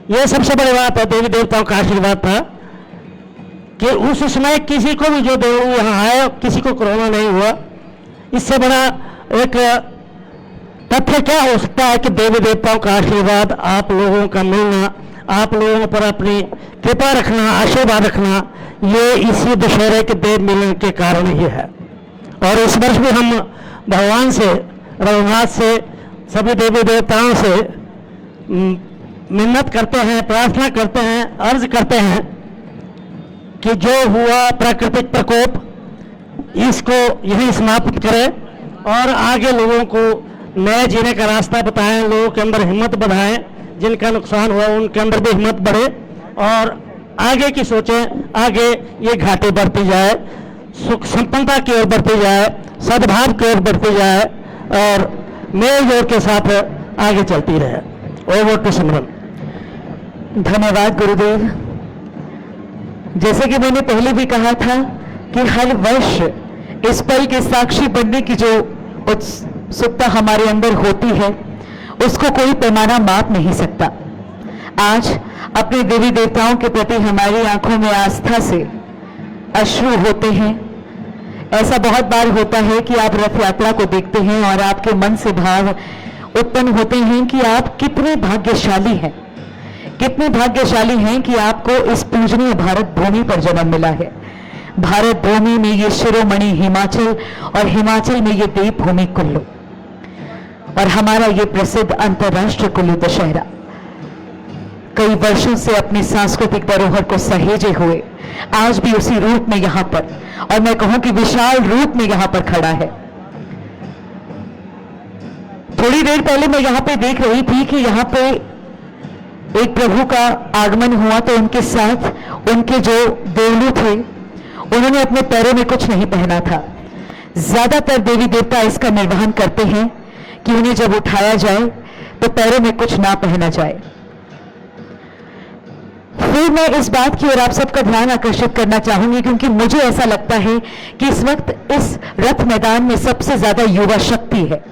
यह सबसे बड़ी बात है, देवी देवताओं का आशीर्वाद था कि उस समय किसी को भी जो देव यहाँ आए किसी को कोरोना नहीं हुआ। इससे बड़ा एक तथ्य क्या हो सकता है कि देवी देवताओं का आशीर्वाद, आप लोगों का मिलना, आप लोगों पर अपनी कृपा रखना, आशीर्वाद रखना, ये इसी दशहरे के देव मिलन के कारण ही है। और इस वर्ष भी हम भगवान से, रघुनाथ से, सभी देवी देवताओं से मिन्नत करते हैं, प्रार्थना करते हैं, अर्ज करते हैं कि जो हुआ प्राकृतिक प्रकोप इसको यहीं समाप्त करें और आगे लोगों को नए जीने का रास्ता बताएं, लोगों के अंदर हिम्मत बढ़ाएं, जिनका नुकसान हुआ उनके अंदर भी हिम्मत बढ़े और आगे की सोचें, आगे ये घाटी बढ़ती जाए, सुख संपन्नता की ओर बढ़ती जाए, सद्भाव की ओर बढ़ती जाए और मेल जोड़ के साथ आगे चलती रहे। ओवर टू सिमरन। धन्यवाद गुरुदेव। जैसे कि मैंने पहले भी कहा था कि हर वर्ष इस पल के साक्षी बनने की जो उत्सुकता हमारे अंदर होती है उसको कोई पैमाना माप नहीं सकता। आज अपने देवी देवताओं के प्रति हमारी आंखों में आस्था से अश्रु होते हैं। ऐसा बहुत बार होता है कि आप रथ यात्रा को देखते हैं और आपके मन से भाव उत्पन्न होते हैं कि आप कितने भाग्यशाली हैं, कितने भाग्यशाली हैं कि आपको इस पूजनीय भारत भूमि पर जन्म मिला है। भारत भूमि में ये शिरोमणि हिमाचल और हिमाचल में ये देवभूमि कुल्लू और हमारा ये प्रसिद्ध अंतर्राष्ट्रीय कुल्लू दशहरा कई वर्षों से अपनी सांस्कृतिक धरोहर को सहेजे हुए आज भी उसी रूप में यहां पर, और मैं कहूं कि विशाल रूप में यहां पर खड़ा है। थोड़ी देर पहले मैं यहां पे देख रही थी कि यहां पे एक प्रभु का आगमन हुआ तो उनके साथ उनके जो देवलू थे उन्होंने अपने पैरों में कुछ नहीं पहना था। ज्यादातर देवी देवता इसका निर्वहन करते हैं कि उन्हें जब उठाया जाए तो पैरों में कुछ ना पहना जाए। फिर मैं इस बात की ओर आप सबका ध्यान आकर्षित करना चाहूंगी क्योंकि मुझे ऐसा लगता है कि इस वक्त इस रथ मैदान में सबसे ज्यादा युवा शक्ति है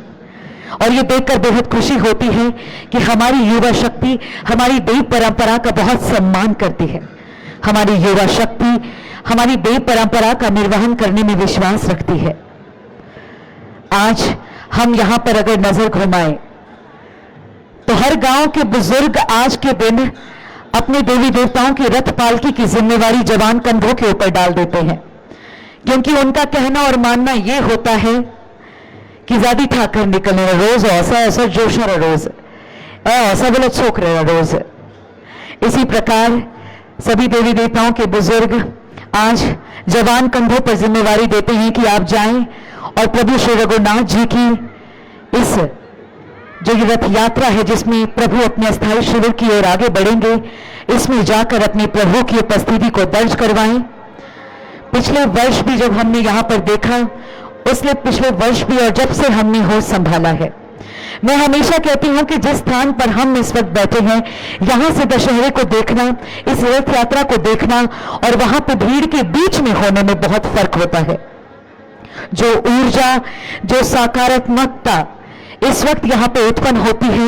और ये देखकर बेहद खुशी होती है कि हमारी युवा शक्ति हमारी देव परंपरा का बहुत सम्मान करती है, हमारी युवा शक्ति हमारी देव परंपरा का निर्वहन करने में विश्वास रखती है। आज हम यहां पर अगर नजर घुमाएं तो हर गांव के बुजुर्ग आज के दिन अपने देवी देवताओं की रथ पालकी की जिम्मेवारी जवान कंधों के ऊपर डाल देते हैं, क्योंकि उनका कहना और मानना यह होता है कि ज़्यादा ठाकर निकलने रोज ऐसा ऐसा जोशर रोज ऐसा बोलो छोक रहे रोज। इसी प्रकार सभी देवी देवताओं के बुजुर्ग आज जवान कंधों पर जिम्मेवारी देते हैं कि आप जाएं और प्रभु श्री रघुनाथ जी की इस जो ये रथ यात्रा है जिसमें प्रभु अपने अस्थायी शिविर की ओर आगे बढ़ेंगे, इसमें जाकर अपने प्रभु की उपस्थिति को दर्ज करवाएं। पिछले वर्ष भी जब हमने यहां पर देखा, उसने पिछले वर्ष भी और जब से हमने होश संभाला है, मैं हमेशा कहती हूं कि जिस स्थान पर हम इस वक्त बैठे हैं, यहां से दशहरे को देखना, इस रथ यात्रा को देखना और वहां पर भीड़ के बीच में होने में बहुत फर्क होता है। जो ऊर्जा, जो सकारात्मकता इस वक्त यहां पे उत्पन्न होती है,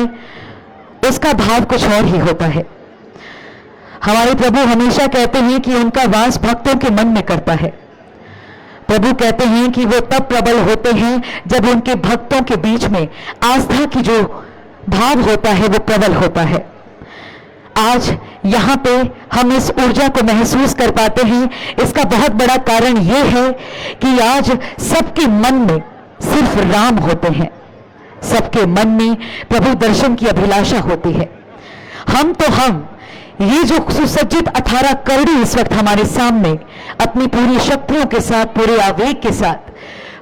उसका भाव कुछ और ही होता है। हमारे प्रभु हमेशा कहते हैं कि उनका वास भक्तों के मन में करता है। प्रभु कहते हैं कि वो तब प्रबल होते हैं जब उनके भक्तों के बीच में आस्था की जो भाव होता है वो प्रबल होता है। आज यहां पे हम इस ऊर्जा को महसूस कर पाते हैं। इसका बहुत बड़ा कारण ये है कि आज सबके मन में सिर्फ राम होते हैं, सबके मन में प्रभु दर्शन की अभिलाषा होती है। हम ये जो सुसज्जित 18 करड़ी इस वक्त हमारे सामने अपनी पूरी शक्तियों के साथ, पूरे आवेग के साथ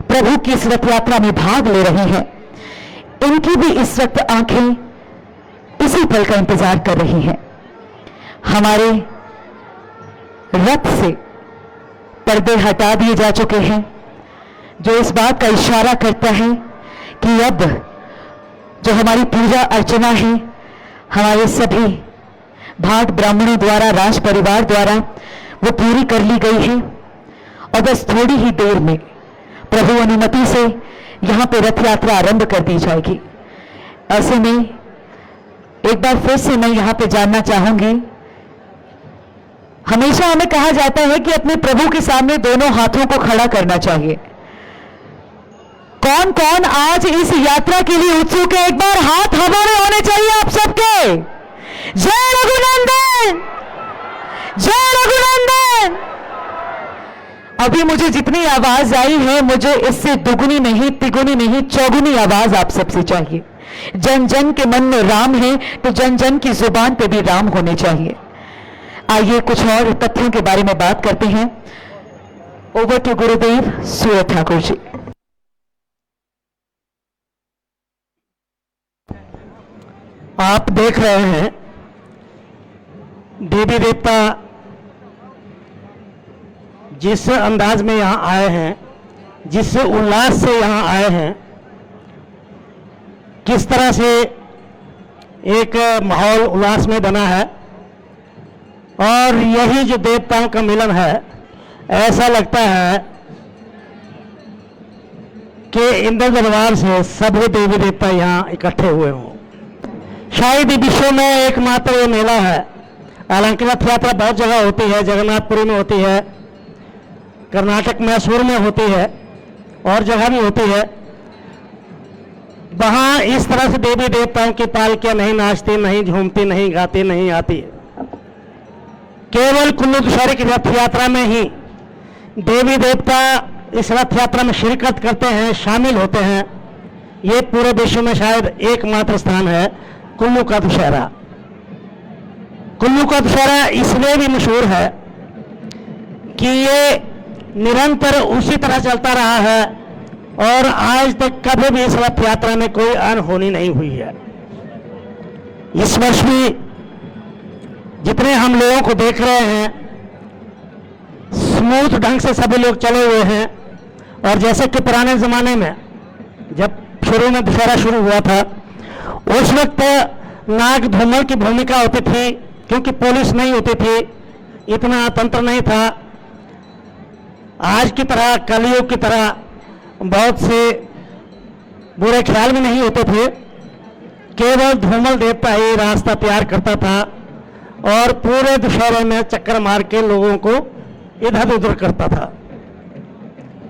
प्रभु की इस रथ यात्रा में भाग ले रहे हैं, इनकी भी इस वक्त आंखें इसी पल का इंतजार कर रही हैं। हमारे रथ से पर्दे हटा दिए जा चुके हैं, जो इस बात का इशारा करता है कि अब जो हमारी पूजा अर्चना है, हमारे सभी भाट ब्राह्मणों द्वारा, राज परिवार द्वारा वो पूरी कर ली गई है और बस थोड़ी ही देर में प्रभु अनुमति से यहां पे रथ यात्रा आरंभ कर दी जाएगी। ऐसे में एक बार फिर से मैं यहां पे जानना चाहूंगी, हमेशा हमें कहा जाता है कि अपने प्रभु के सामने दोनों हाथों को खड़ा करना चाहिए। कौन कौन आज इस यात्रा के लिए उत्सुक है? एक बार हाथ हवा में होने चाहिए आप सबके। जय रघुनंदन, जय रघुनंदन। अभी मुझे जितनी आवाज आई है, मुझे इससे दुगुनी नहीं, तिगुनी नहीं, चौगुनी आवाज आप सबसे चाहिए। जन जन के मन में राम है तो जन जन की जुबान पे भी राम होने चाहिए। आइए कुछ और तथ्यों के बारे में बात करते हैं। ओवर टू गुरुदेव सूरत ठाकुर जी। आप देख रहे हैं देवी देवता जिस अंदाज में यहाँ आए हैं, जिस उल्लास से यहाँ आए हैं, किस तरह से एक माहौल उल्लास में बना है। और यही जो देवताओं का मिलन है, ऐसा लगता है कि इंद्र दरबार से सभी देवी देवता यहाँ इकट्ठे हुए हों। शायद ही विश्व में एकमात्र ये मेला है। हालांकि रथ यात्रा बहुत जगह होती है, जगन्नाथपुरी में होती है, कर्नाटक मैसूर में होती है और जगह भी होती है। वहां इस तरह से देवी देवताओं की पालकियां नहीं नाचती, नहीं झूमती, नहीं गाती, नहीं आती। केवल कुल्लू दशहरे की रथ यात्रा में ही देवी देवता इस रथ यात्रा में शिरकत करते हैं, शामिल होते हैं। ये पूरे विश्व में शायद एकमात्र स्थान है कुल्लू का दशहरा। कुल्लू का दशहरा इसलिए भी मशहूर है कि ये निरंतर उसी तरह चलता रहा है और आज तक कभी भी इस रथ यात्रा में कोई अनहोनी नहीं हुई है। इस वर्ष भी जितने हम लोगों को देख रहे हैं, स्मूथ ढंग से सभी लोग चले हुए हैं। और जैसे कि पुराने जमाने में जब शुरू में दशहरा शुरू हुआ था, उस वक्त नाग धूमर की भूमिका होती थी, क्योंकि पुलिस नहीं होती थी, इतना तंत्र नहीं था। आज की तरह, कलयुग की तरह बहुत से बुरे ख्याल भी नहीं होते थे। केवल धूमल देवता ही रास्ता तैयार करता था और पूरे दशहरे में चक्कर मार के लोगों को इधर उधर करता था।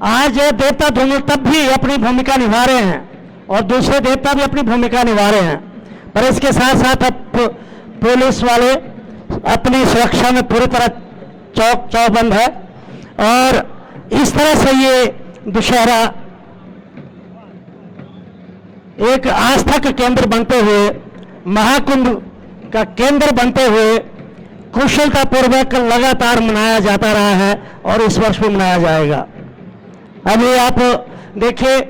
आज देवता दोनों तब भी अपनी भूमिका निभा रहे हैं और दूसरे देवता भी अपनी भूमिका निभा रहे हैं, पर इसके साथ साथ अब पुलिस वाले अपनी सुरक्षा में पूरी तरह चौबंद है। और इस तरह से ये दशहरा एक आस्था का केंद्र बनते हुए, महाकुंभ का केंद्र बनते हुए कुशलता पूर्वक लगातार मनाया जाता रहा है और इस वर्ष भी मनाया जाएगा। अभी आप देखिए,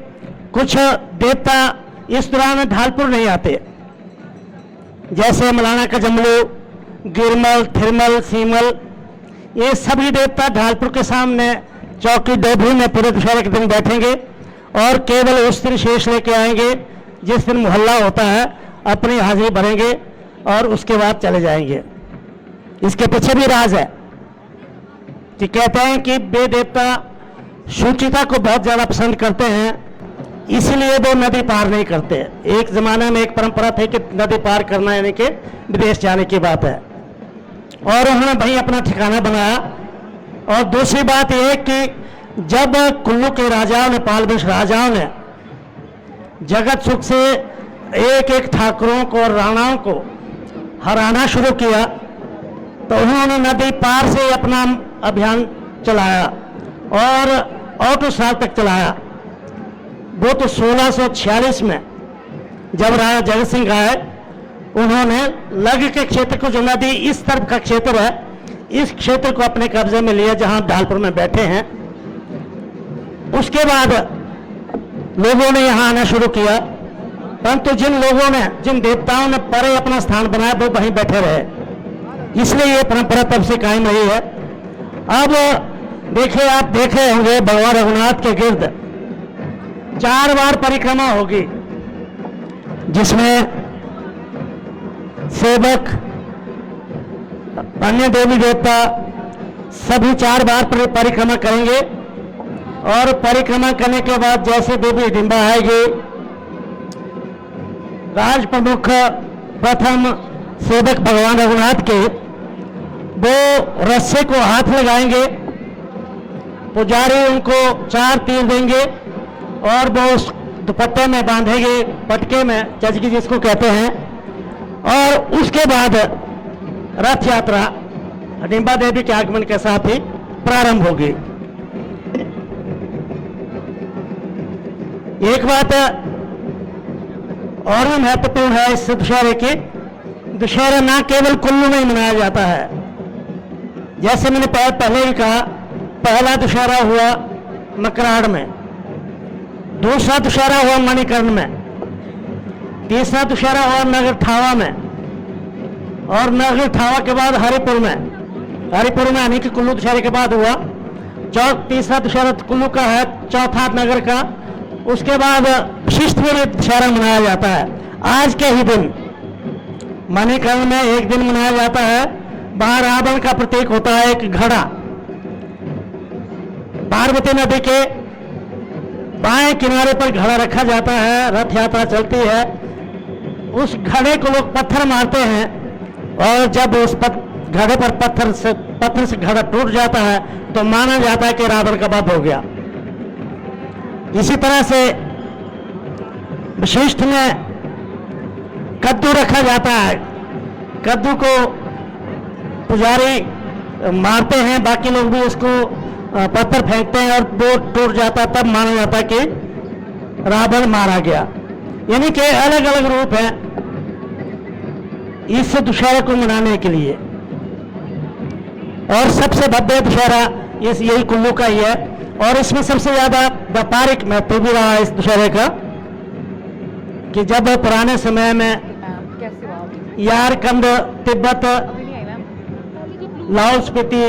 कुछ देवता इस दौरान ढालपुर नहीं आते, जैसे मलाना का जमलू, गिरमल, थिरमल, सीमल, ये सभी देवता ढालपुर के सामने चौकी डोभरी में पूरे दशहरे के दिन बैठेंगे और केवल उस दिन शेष लेके आएंगे जिस दिन मोहल्ला होता है, अपनी हाजिरी भरेंगे और उसके बाद चले जाएंगे। इसके पीछे भी राज है कि कहते हैं कि वे देवता शुचिता को बहुत ज्यादा पसंद करते हैं, इसलिए वो नदी पार नहीं करते। एक जमाने में एक परंपरा थी कि नदी पार करना यानी कि विदेश जाने की बात है, और उन्होंने भाई अपना ठिकाना बनाया। और दूसरी बात यह कि जब कुल्लू के राजाओं ने, पाल वंश राजाओं ने जगत सुख से एक एक ठाकुरों को और राणाओं को हराना शुरू किया, तो उन्होंने नदी पार से अपना अभियान चलाया और 8 साल तक चलाया। वो तो 1646 में जब राजा जगत सिंह आए, उन्होंने लग के क्षेत्र को, जो नदी इस तरफ का क्षेत्र है, इस क्षेत्र को अपने कब्जे में लिया जहां ढालपुर में बैठे हैं। उसके बाद लोगों ने यहां आना शुरू किया, परंतु जिन लोगों ने, जिन देवताओं ने परे अपना स्थान बनाया, वो वहीं बैठे रहे, इसलिए ये परंपरा तब से कायम रही है। अब देखिए, आप देखे होंगे भगवान रघुनाथ के गिर्द 4 बार परिक्रमा होगी, जिसमें सेवक, अन्य देवी देवता सभी 4 बार परिक्रमा करेंगे। और परिक्रमा करने के बाद जैसे देवी डिंबा आएगी, राज प्रमुख प्रथम सेवक भगवान रघुनाथ के वो रस्से को हाथ लगाएंगे, पुजारी उनको 4 तीर देंगे और वो उस दुपट्टे में बांधेंगे, पटके में, चचगी जिसको कहते हैं। और उसके बाद रथ यात्रा डिंबा देवी के आगमन के साथ ही प्रारंभ होगी। एक बात और भी महत्वपूर्ण है इस दशहरे की, दशहरा ना केवल कुल्लू में ही मनाया जाता है। जैसे मैंने पहले ही कहा, पहला दशहरा हुआ मकराड़ में, दूसरा दशहरा हुआ मणिकर्ण में, तीसरा दशहरा हुआ नगरठावा में, और नगरठावा के बाद हरिपुर में यानी कि कुल्लू दशहरे के बाद हुआ। तीसरा दशहरा कुल्लू का है, चौथा नगर का। उसके बाद शिष्टपुर दशहरा मनाया जाता है। आज के ही दिन मणिकर्ण में एक दिन मनाया जाता है। वहां रावण का प्रतीक होता है एक घड़ा, पार्वती नदी के बाएं किनारे पर घड़ा रखा जाता है, रथ यात्रा चलती है। उस घड़े को लोग पत्थर मारते हैं और जब उस घड़े पर पत्थर से घड़ा टूट जाता है तो माना जाता है कि रावण का वध हो गया। इसी तरह से विशिष्ट में कद्दू रखा जाता है। कद्दू को पुजारी मारते हैं, बाकी लोग भी उसको पत्थर फेंकते हैं और वो टूट जाता है, तब माना जाता है कि रावण मारा गया। यानी कि अलग अलग रूप है इस दशहरे को मनाने के लिए। और सबसे भव्य दशहरा यही कुल्लू का ही है, और इसमें सबसे ज्यादा व्यापारिक महत्व भी रहा है इस दशहरे का, कि जब पुराने समय में यारकंद, तिब्बत, लाहौल स्पीति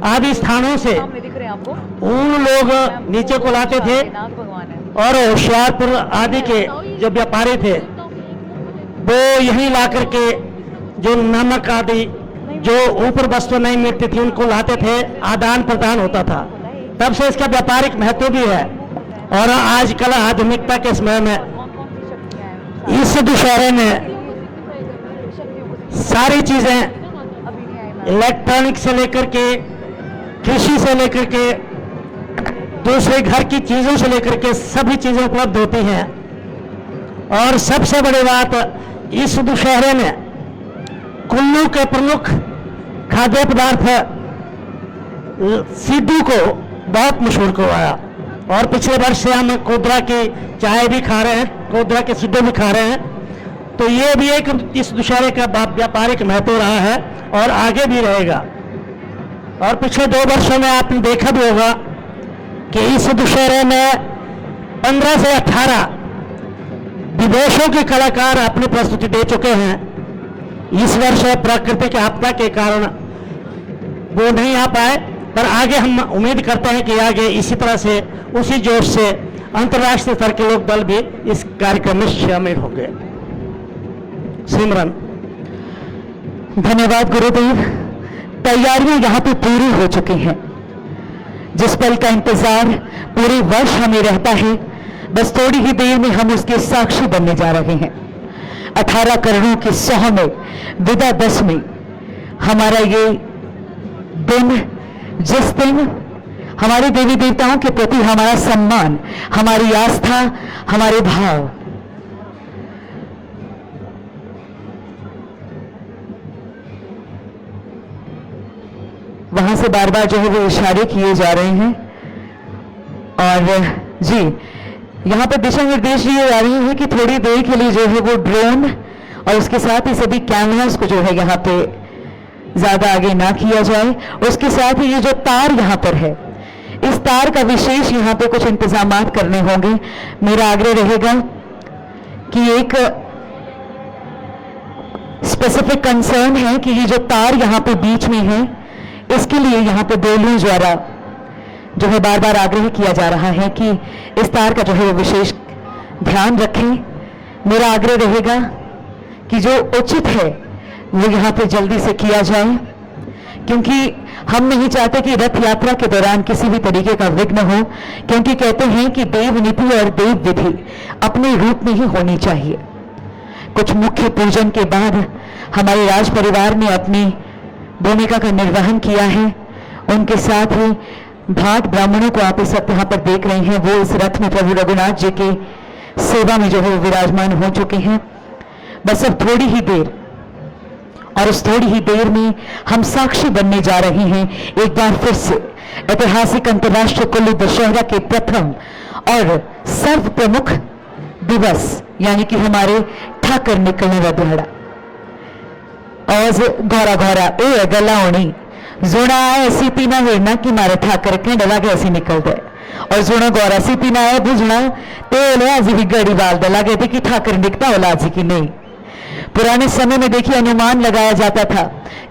आदि स्थानों से ऊन लोग नीचे को लाते थे, और होशियारपुर आदि के जो व्यापारी थे वो यहीं ला करके जो नमक आदि जो ऊपर वस्तु नहीं मिलती थी उनको लाते थे, आदान प्रदान होता था। तब से इसका व्यापारिक महत्व भी है। और आजकल आधुनिकता के समय में इस दशहरे में सारी चीजें इलेक्ट्रॉनिक से लेकर के कृषि से लेकर के दूसरे घर की चीज़ों से लेकर के सभी चीज़ें उपलब्ध होती हैं। और सबसे बड़ी बात, इस दुशहरे में कुल्लू के प्रमुख खाद्य पदार्थ सिद्धू को बहुत मशहूर करवाया। और पिछले वर्ष से हम कोदरा की चाय भी खा रहे हैं, कोदरा के सिद्धू भी खा रहे हैं। तो ये भी एक इस दुशहरे का व्यापारिक महत्व रहा है और आगे भी रहेगा। और पिछले 2 वर्षों में आपने देखा भी होगा कि इस दुशहरे में 15 से 18 विदेशों के कलाकार अपनी प्रस्तुति दे चुके हैं। इस वर्ष प्राकृतिक आपदा के कारण वो नहीं आ पाए, पर आगे हम उम्मीद करते हैं कि आगे इसी तरह से उसी जोश से अंतर्राष्ट्रीय स्तर के लोक दल भी इस कार्यक्रम में शामिल होंगे। सिमरन। धन्यवाद गुरुदेव। तैयारियां यहाँ पे पूरी हो चुकी हैं। जिस पल का इंतजार पूरे वर्ष हमें रहता है, बस थोड़ी ही देर में हम उसके साक्षी बनने जा रहे हैं। 18 करोड़ों की सौह में विदा 10 में हमारा ये दिन, जिस दिन हमारे देवी देवताओं के प्रति हमारा सम्मान, हमारी आस्था, हमारे भाव, वहां से बार बार जो है वो इशारे किए जा रहे हैं। और जी, यहाँ पर दिशा निर्देश दिए जा रहे हैं कि थोड़ी देर के लिए जो है वो ड्रोन और उसके साथ ही सभी कैमरास को जो है यहाँ पे ज्यादा आगे ना किया जाए। उसके साथ ही ये जो तार यहाँ पर है, इस तार का विशेष यहाँ पे कुछ इंतजामात करने होंगे। मेरा आग्रह रहेगा कि एक स्पेसिफिक कंसर्न है कि ये जो तार यहाँ पे बीच में है, इसके लिए यहाँ पे बेलून द्वारा जो है बार बार आग्रह किया जा रहा है कि इस तार का जो है वो विशेष ध्यान रखें। मेरा आग्रह रहेगा कि जो उचित है वो यहाँ पे जल्दी से किया जाए, क्योंकि हम नहीं चाहते कि रथ यात्रा के दौरान किसी भी तरीके का विघ्न हो, क्योंकि कहते हैं कि देव नीति और देव विधि अपने रूप में ही होनी चाहिए। कुछ मुख्य पूजन के बाद हमारे राज परिवार ने अपनी भूमिका का निर्वहन किया है। उनके साथ ही भाट ब्राह्मणों को आप इस वक्त यहाँ पर देख रहे हैं, वो इस रथ में प्रभु रघुनाथ जी की सेवा में जो है विराजमान हो चुके हैं। बस अब थोड़ी ही देर, और उस थोड़ी ही देर में हम साक्षी बनने जा रहे हैं एक बार फिर से ऐतिहासिक अंतर्राष्ट्रीय कुल्लू दशहरा के प्रथम और सर्व प्रमुख दिवस, यानी कि हमारे ठाकर निकलने का दिहाड़ा। और घोरा घोरा ए गला होनी जोड़ा ऐसी पीना हेरना कि मारे ठाकर के डला के ऐसी निकल दे, और जोड़ा गौरा सी पीना है बुझना तो आज भी गड़ी बाल दला गए थे कि ठाकर दिखता होला जी की नहीं। पुराने समय में देखिए अनुमान लगाया जाता था,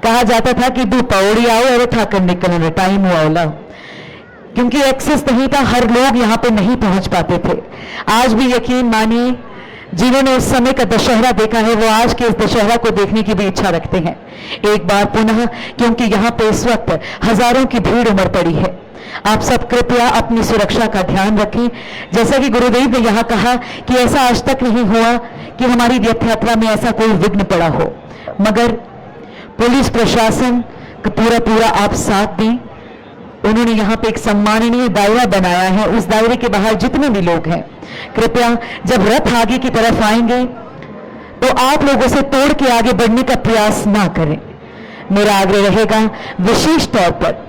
कहा जाता था कि दो पौड़ी आओ और ठाकर निकलने में टाइम हुआ होला, क्योंकि एक्सेस नहीं था, हर लोग यहाँ पे नहीं पहुंच पाते थे। आज भी यकीन मानिए जिन्होंने उस समय का दशहरा देखा है वो आज के इस दशहरा को देखने की भी इच्छा रखते हैं एक बार पुनः, क्योंकि यहाँ पे इस वक्त हजारों की भीड़ उमड़ पड़ी है। आप सब कृपया अपनी सुरक्षा का ध्यान रखें। जैसा कि गुरुदेव ने यहाँ कहा कि ऐसा आज तक नहीं हुआ कि हमारी रथ यात्रा में ऐसा कोई विघ्न पड़ा हो, मगर पुलिस प्रशासन का पूरा आप साथ दें। उन्होंने यहाँ पे एक सम्माननीय दायरा बनाया है, उस दायरे के बाहर जितने भी लोग हैं कृपया जब रथ आगे की तरफ आएंगे तो आप लोगों से तोड़ के आगे बढ़ने का प्रयास ना करें। मेरा आग्रह रहेगा विशेष तौर पर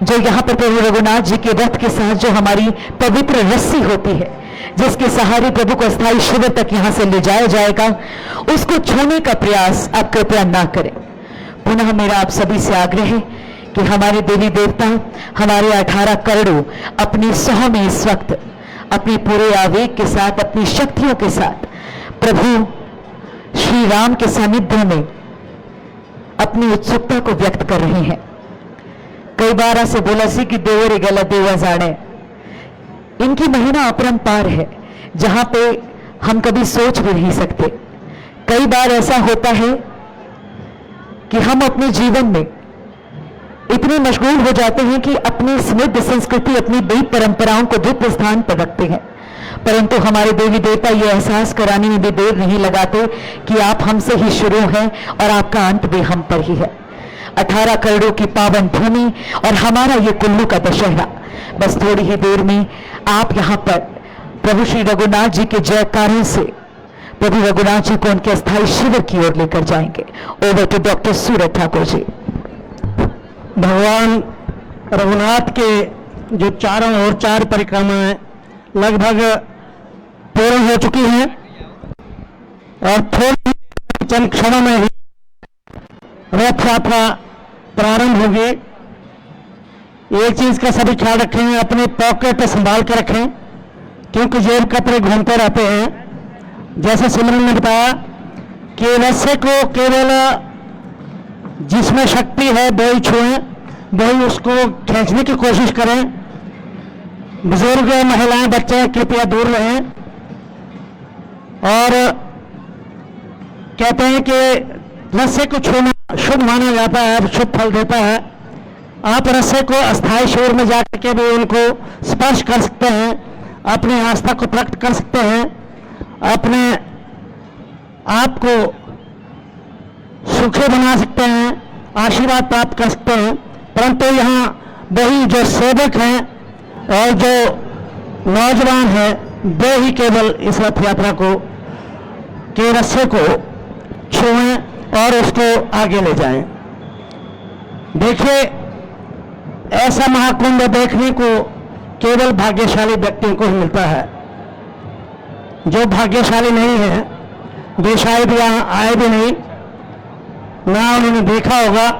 जो यहाँ पर प्रभु रघुनाथ जी के रथ के साथ जो हमारी पवित्र रस्सी होती है, जिसके सहारे प्रभु को अस्थायी शिविर तक यहाँ से ले जाया जाएगा, उसको छूने का प्रयास आप कृपया ना करें। पुनः मेरा आप सभी से आग्रह है कि हमारे देवी देवता, हमारे 18 करोड़ अपनी सौह में इस वक्त अपने पूरे आवेग के साथ, अपनी शक्तियों के साथ प्रभु श्री राम के सानिध्य में अपनी उत्सुकता को व्यक्त कर रहे हैं। कई बार ऐसे बोला सी कि देवरे गला देवा जाने, इनकी महिमा अपरंपार है जहां पे हम कभी सोच भी नहीं सकते। कई बार ऐसा होता है कि हम अपने जीवन में इतने मशगूल हो जाते हैं कि अपनी समृद्ध संस्कृति, अपनी देव परंपराओं को द्वितीय स्थान पर रखते हैं, परंतु हमारे देवी देवता ये एहसास कराने में भी देर नहीं लगाते कि आप हमसे ही शुरू हैं और आपका अंत भी हम पर ही है। 18 करोड़ों की पावन भूमि और हमारा ये कुल्लू का दशहरा बस थोड़ी ही देर में आप यहाँ पर प्रभु श्री रघुनाथ जी के जयकारों से प्रभु रघुनाथ जी को उनके अस्थायी शिविर की ओर लेकर जाएंगे। ओवर टू डॉक्टर सूरज ठाकुर जी। भगवान रघुनाथ के जो चारों ओर 4 परिक्रमाएं लगभग पूर्ण हो चुकी हैं और थोड़ी चंद क्षणों में ही रथ यात्रा प्रारंभ होगी। एक चीज का सभी ख्याल रखें, अपने पॉकेट संभाल कर रखें क्योंकि जेब कतरे घूमते रहते हैं। जैसे सिमरन ने बताया कि रस्से को केवल जिसमें शक्ति है वो ही छुएं, वही उसको खींचने की कोशिश करें। बुजुर्ग, महिलाएं, बच्चे कृपया दूर रहें। और कहते हैं कि रस्से को छूना शुभ माना जाता है, शुभ फल देता है। आप रस्से को अस्थायी शिविर में जाकर के भी उनको स्पर्श कर सकते हैं, अपनी आस्था को प्रकट कर सकते हैं, अपने आप को सुखी बना सकते हैं, आशीर्वाद प्राप्त कर सकते हैं। परंतु यहाँ वही जो सेवक हैं और जो नौजवान हैं वे ही केवल इस रथ यात्रा को के रस्से को छुएं और उसको आगे ले जाएं। देखिए, ऐसा महाकुंभ देखने को केवल भाग्यशाली व्यक्तियों को ही मिलता है। जो भाग्यशाली नहीं है वे शायद यहाँ आए भी नहीं, ना उन्होंने देखा होगा।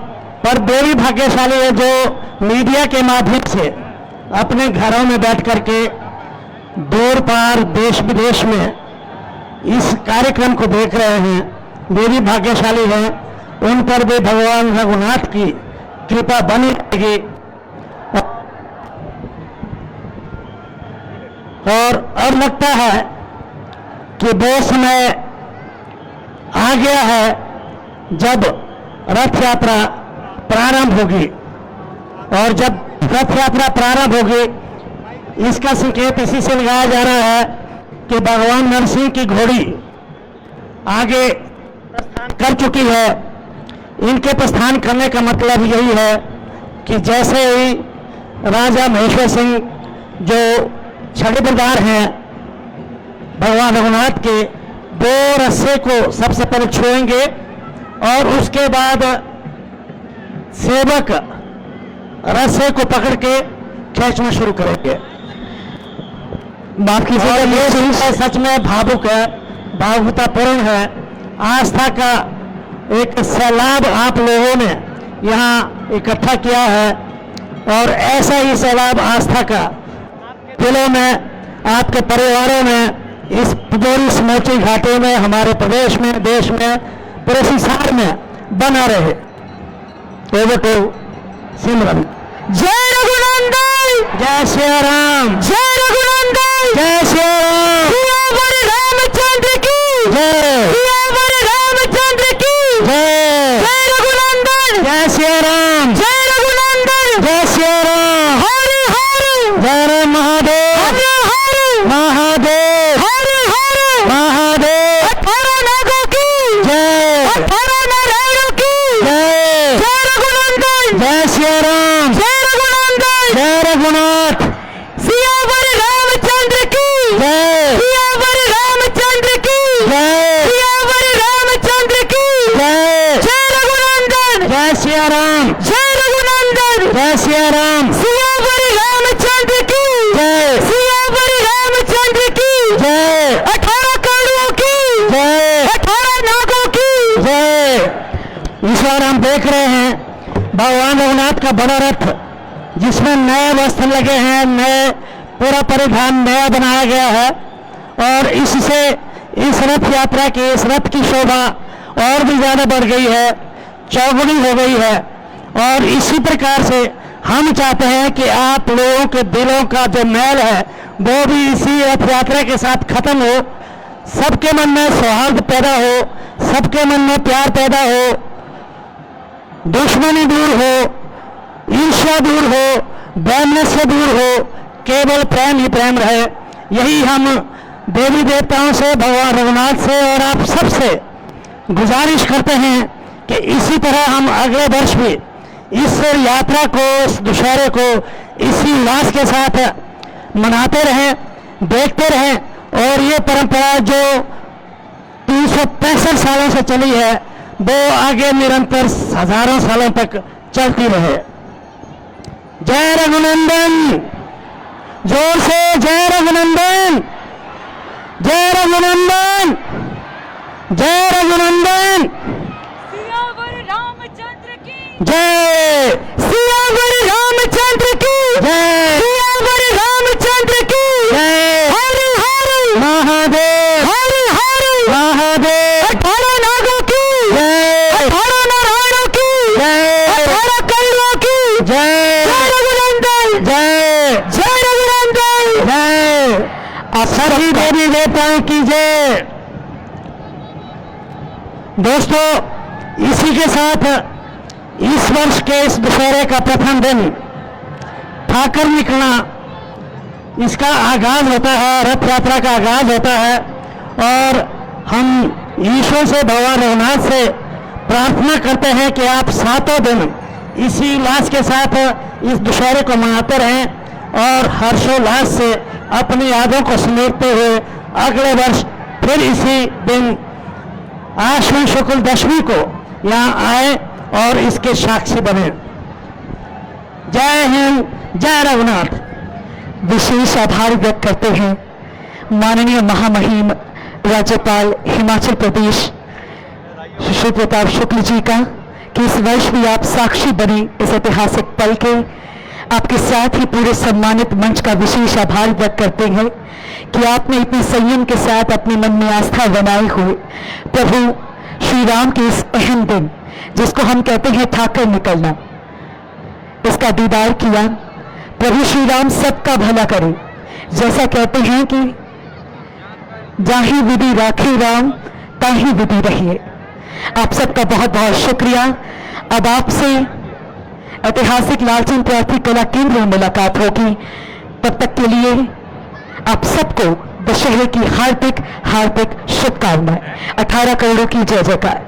पर वे भी भाग्यशाली है जो मीडिया के माध्यम से अपने घरों में बैठ करके दूर पार देश विदेश में इस कार्यक्रम को देख रहे हैं। वे भी भाग्यशाली हैं, उन पर भी भगवान रघुनाथ की कृपा बनी रहेगी। और अब लगता है कि वो समय आ गया है जब रथ यात्रा प्रारंभ होगी। और जब रथ यात्रा प्रारंभ होगी इसका संकेत इसी से लगाया जा रहा है कि भगवान नरसिंह की घोड़ी आगे प्रस्थान कर चुकी है। इनके प्रस्थान करने का मतलब यही है कि जैसे ही राजा महेश्वर सिंह जो छड़ी बरदार हैं भगवान रघुनाथ के, वो रस्से को सबसे पहले छुएंगे और उसके बाद सेवक रस्से को पकड़ के खींचना शुरू करेंगे। माफ कीजिएगा, ये चीज सच में भावुक है, भावुकतापूर्ण है। आस्था का एक सैलाब आप लोगों ने यहाँ इकट्ठा किया है और ऐसा ही सैलाब आस्था का दिलों में, आपके परिवारों में, इस पूरी समूची घाटी में, हमारे प्रदेश में, देश में, पूरे संसार में बना रहे। ओवर टू सिमरन। जय रघुनंदन, जय श्री राम, जय रघुनंदन, जय श्री राम, सियावर रामचंद्र की जय, सियावर रामचंद्र की जय, जय रघुनंदन, जय श्री राम, जय रघुनंदन, जय श्री राम, हरि हरि, जय राम महादेव, हरि हरि, महादेव, हरि हरि, महादेव, 18 नागों की जय, 18 नारायणों की जय, जय रघुनंदन, जय श्री राम, जय रघुनंदन, जय रघुनाथ, सियावर रामचंद्र की जय, सियावर रामचंद्र की जय, सियावर रामचंद्र की जय, जय रघुनंदन, जय श्री राम, जय रघुनंदन, जय श्री राम, सियावर रामचंद्र की जय, सियावर रामचंद्र की जय, 18 करोड़ों की जय, 18 नागों की जय। इस बार हम देख रहे हैं भगवान रघुनाथ का बड़ा रथ जिसमें नए वस्त्र लगे हैं, नए पूरा परिधान नया बनाया गया है और इससे इस रथ यात्रा की, इस रथ की शोभा और भी ज्यादा बढ़ गई है, चौगुनी हो गई है। और इसी प्रकार से हम चाहते हैं कि आप लोगों के दिलों का जो मैल है वो भी इसी रथ यात्रा के साथ खत्म हो, सबके मन में सौहार्द पैदा हो, सबके मन में प्यार पैदा हो, दुश्मनी दूर हो, ईर्ष्या दूर हो, वैमनस्य दूर हो, केवल प्रेम ही प्रेम रहे। यही हम देवी देवताओं से, भगवान रघुनाथ से और आप सबसे गुजारिश करते हैं कि इसी तरह हम अगले वर्ष भी इस यात्रा को, इस दशहरे को इसी उल्लास के साथ मनाते रहें, देखते रहें, और ये परंपरा जो 365 सालों से चली है वो आगे निरंतर हजारों सालों तक चलती रहे। जय रघुनंदन, जोर से जय रघुनंदन, जय रघुनंदन, जय रघुनंदन, सियावर रामचंद्र की जय, सियावर रामचंद्र की जय, सियावर रामचंद्र की जय, हर हर महादेव, हर हर महादेव, 18 नागों की जय, 18 नारायणों की जय, 18 कलियों की जय, जय रघुनंदन, जय, जय रघुनंदन, जय, और सभी देवी देवताओं की जय। दोस्तों, इसी के साथ इस वर्ष के इस दशहरे का प्रथम दिन ठाकर निकलना, इसका आगाज होता है, रथ यात्रा का आगाज होता है, और हम ईश्वर से, भगवान रघुनाथ से प्रार्थना करते हैं कि आप 7 दिन इसी उल्लास के साथ इस दशहरे को मनाते रहें और हर्षोल्लास से अपनी यादों को समेटते हुए अगले वर्ष फिर इसी दिन आश्विन शुक्ल दशमी को यहाँ आए और इसके साक्षी बने। जय हिंद, जय रघुनाथ। विशेष आभार व्यक्त करते हैं माननीय महामहिम राज्यपाल हिमाचल प्रदेश श्री प्रताप शुक्ल जी का कि इस वर्ष भी आप साक्षी बने इस ऐतिहासिक पल के। आपके साथ ही पूरे सम्मानित मंच का विशेष आभार व्यक्त करते हैं कि आपने इतने संयम के साथ अपने मन में आस्था बनाए हुए प्रभु श्री राम के इस अहम दिन, जिसको हम कहते हैं ठाकर निकलना, इसका दीदार किया। प्रभु श्री राम सबका भला करे। जैसा कहते हैं कि जाहि विधि राखे राम ताहि विधि रहिए। आप सबका बहुत बहुत शुक्रिया। अब आपसे ऐतिहासिक लालचंद प्रार्थी कला केंद्र में मुलाकात होगी। तब तक के लिए आप सबको दशहरे की हार्दिक हार्दिक शुभकामनाएं। 18 करोड़ों की जय जयकार।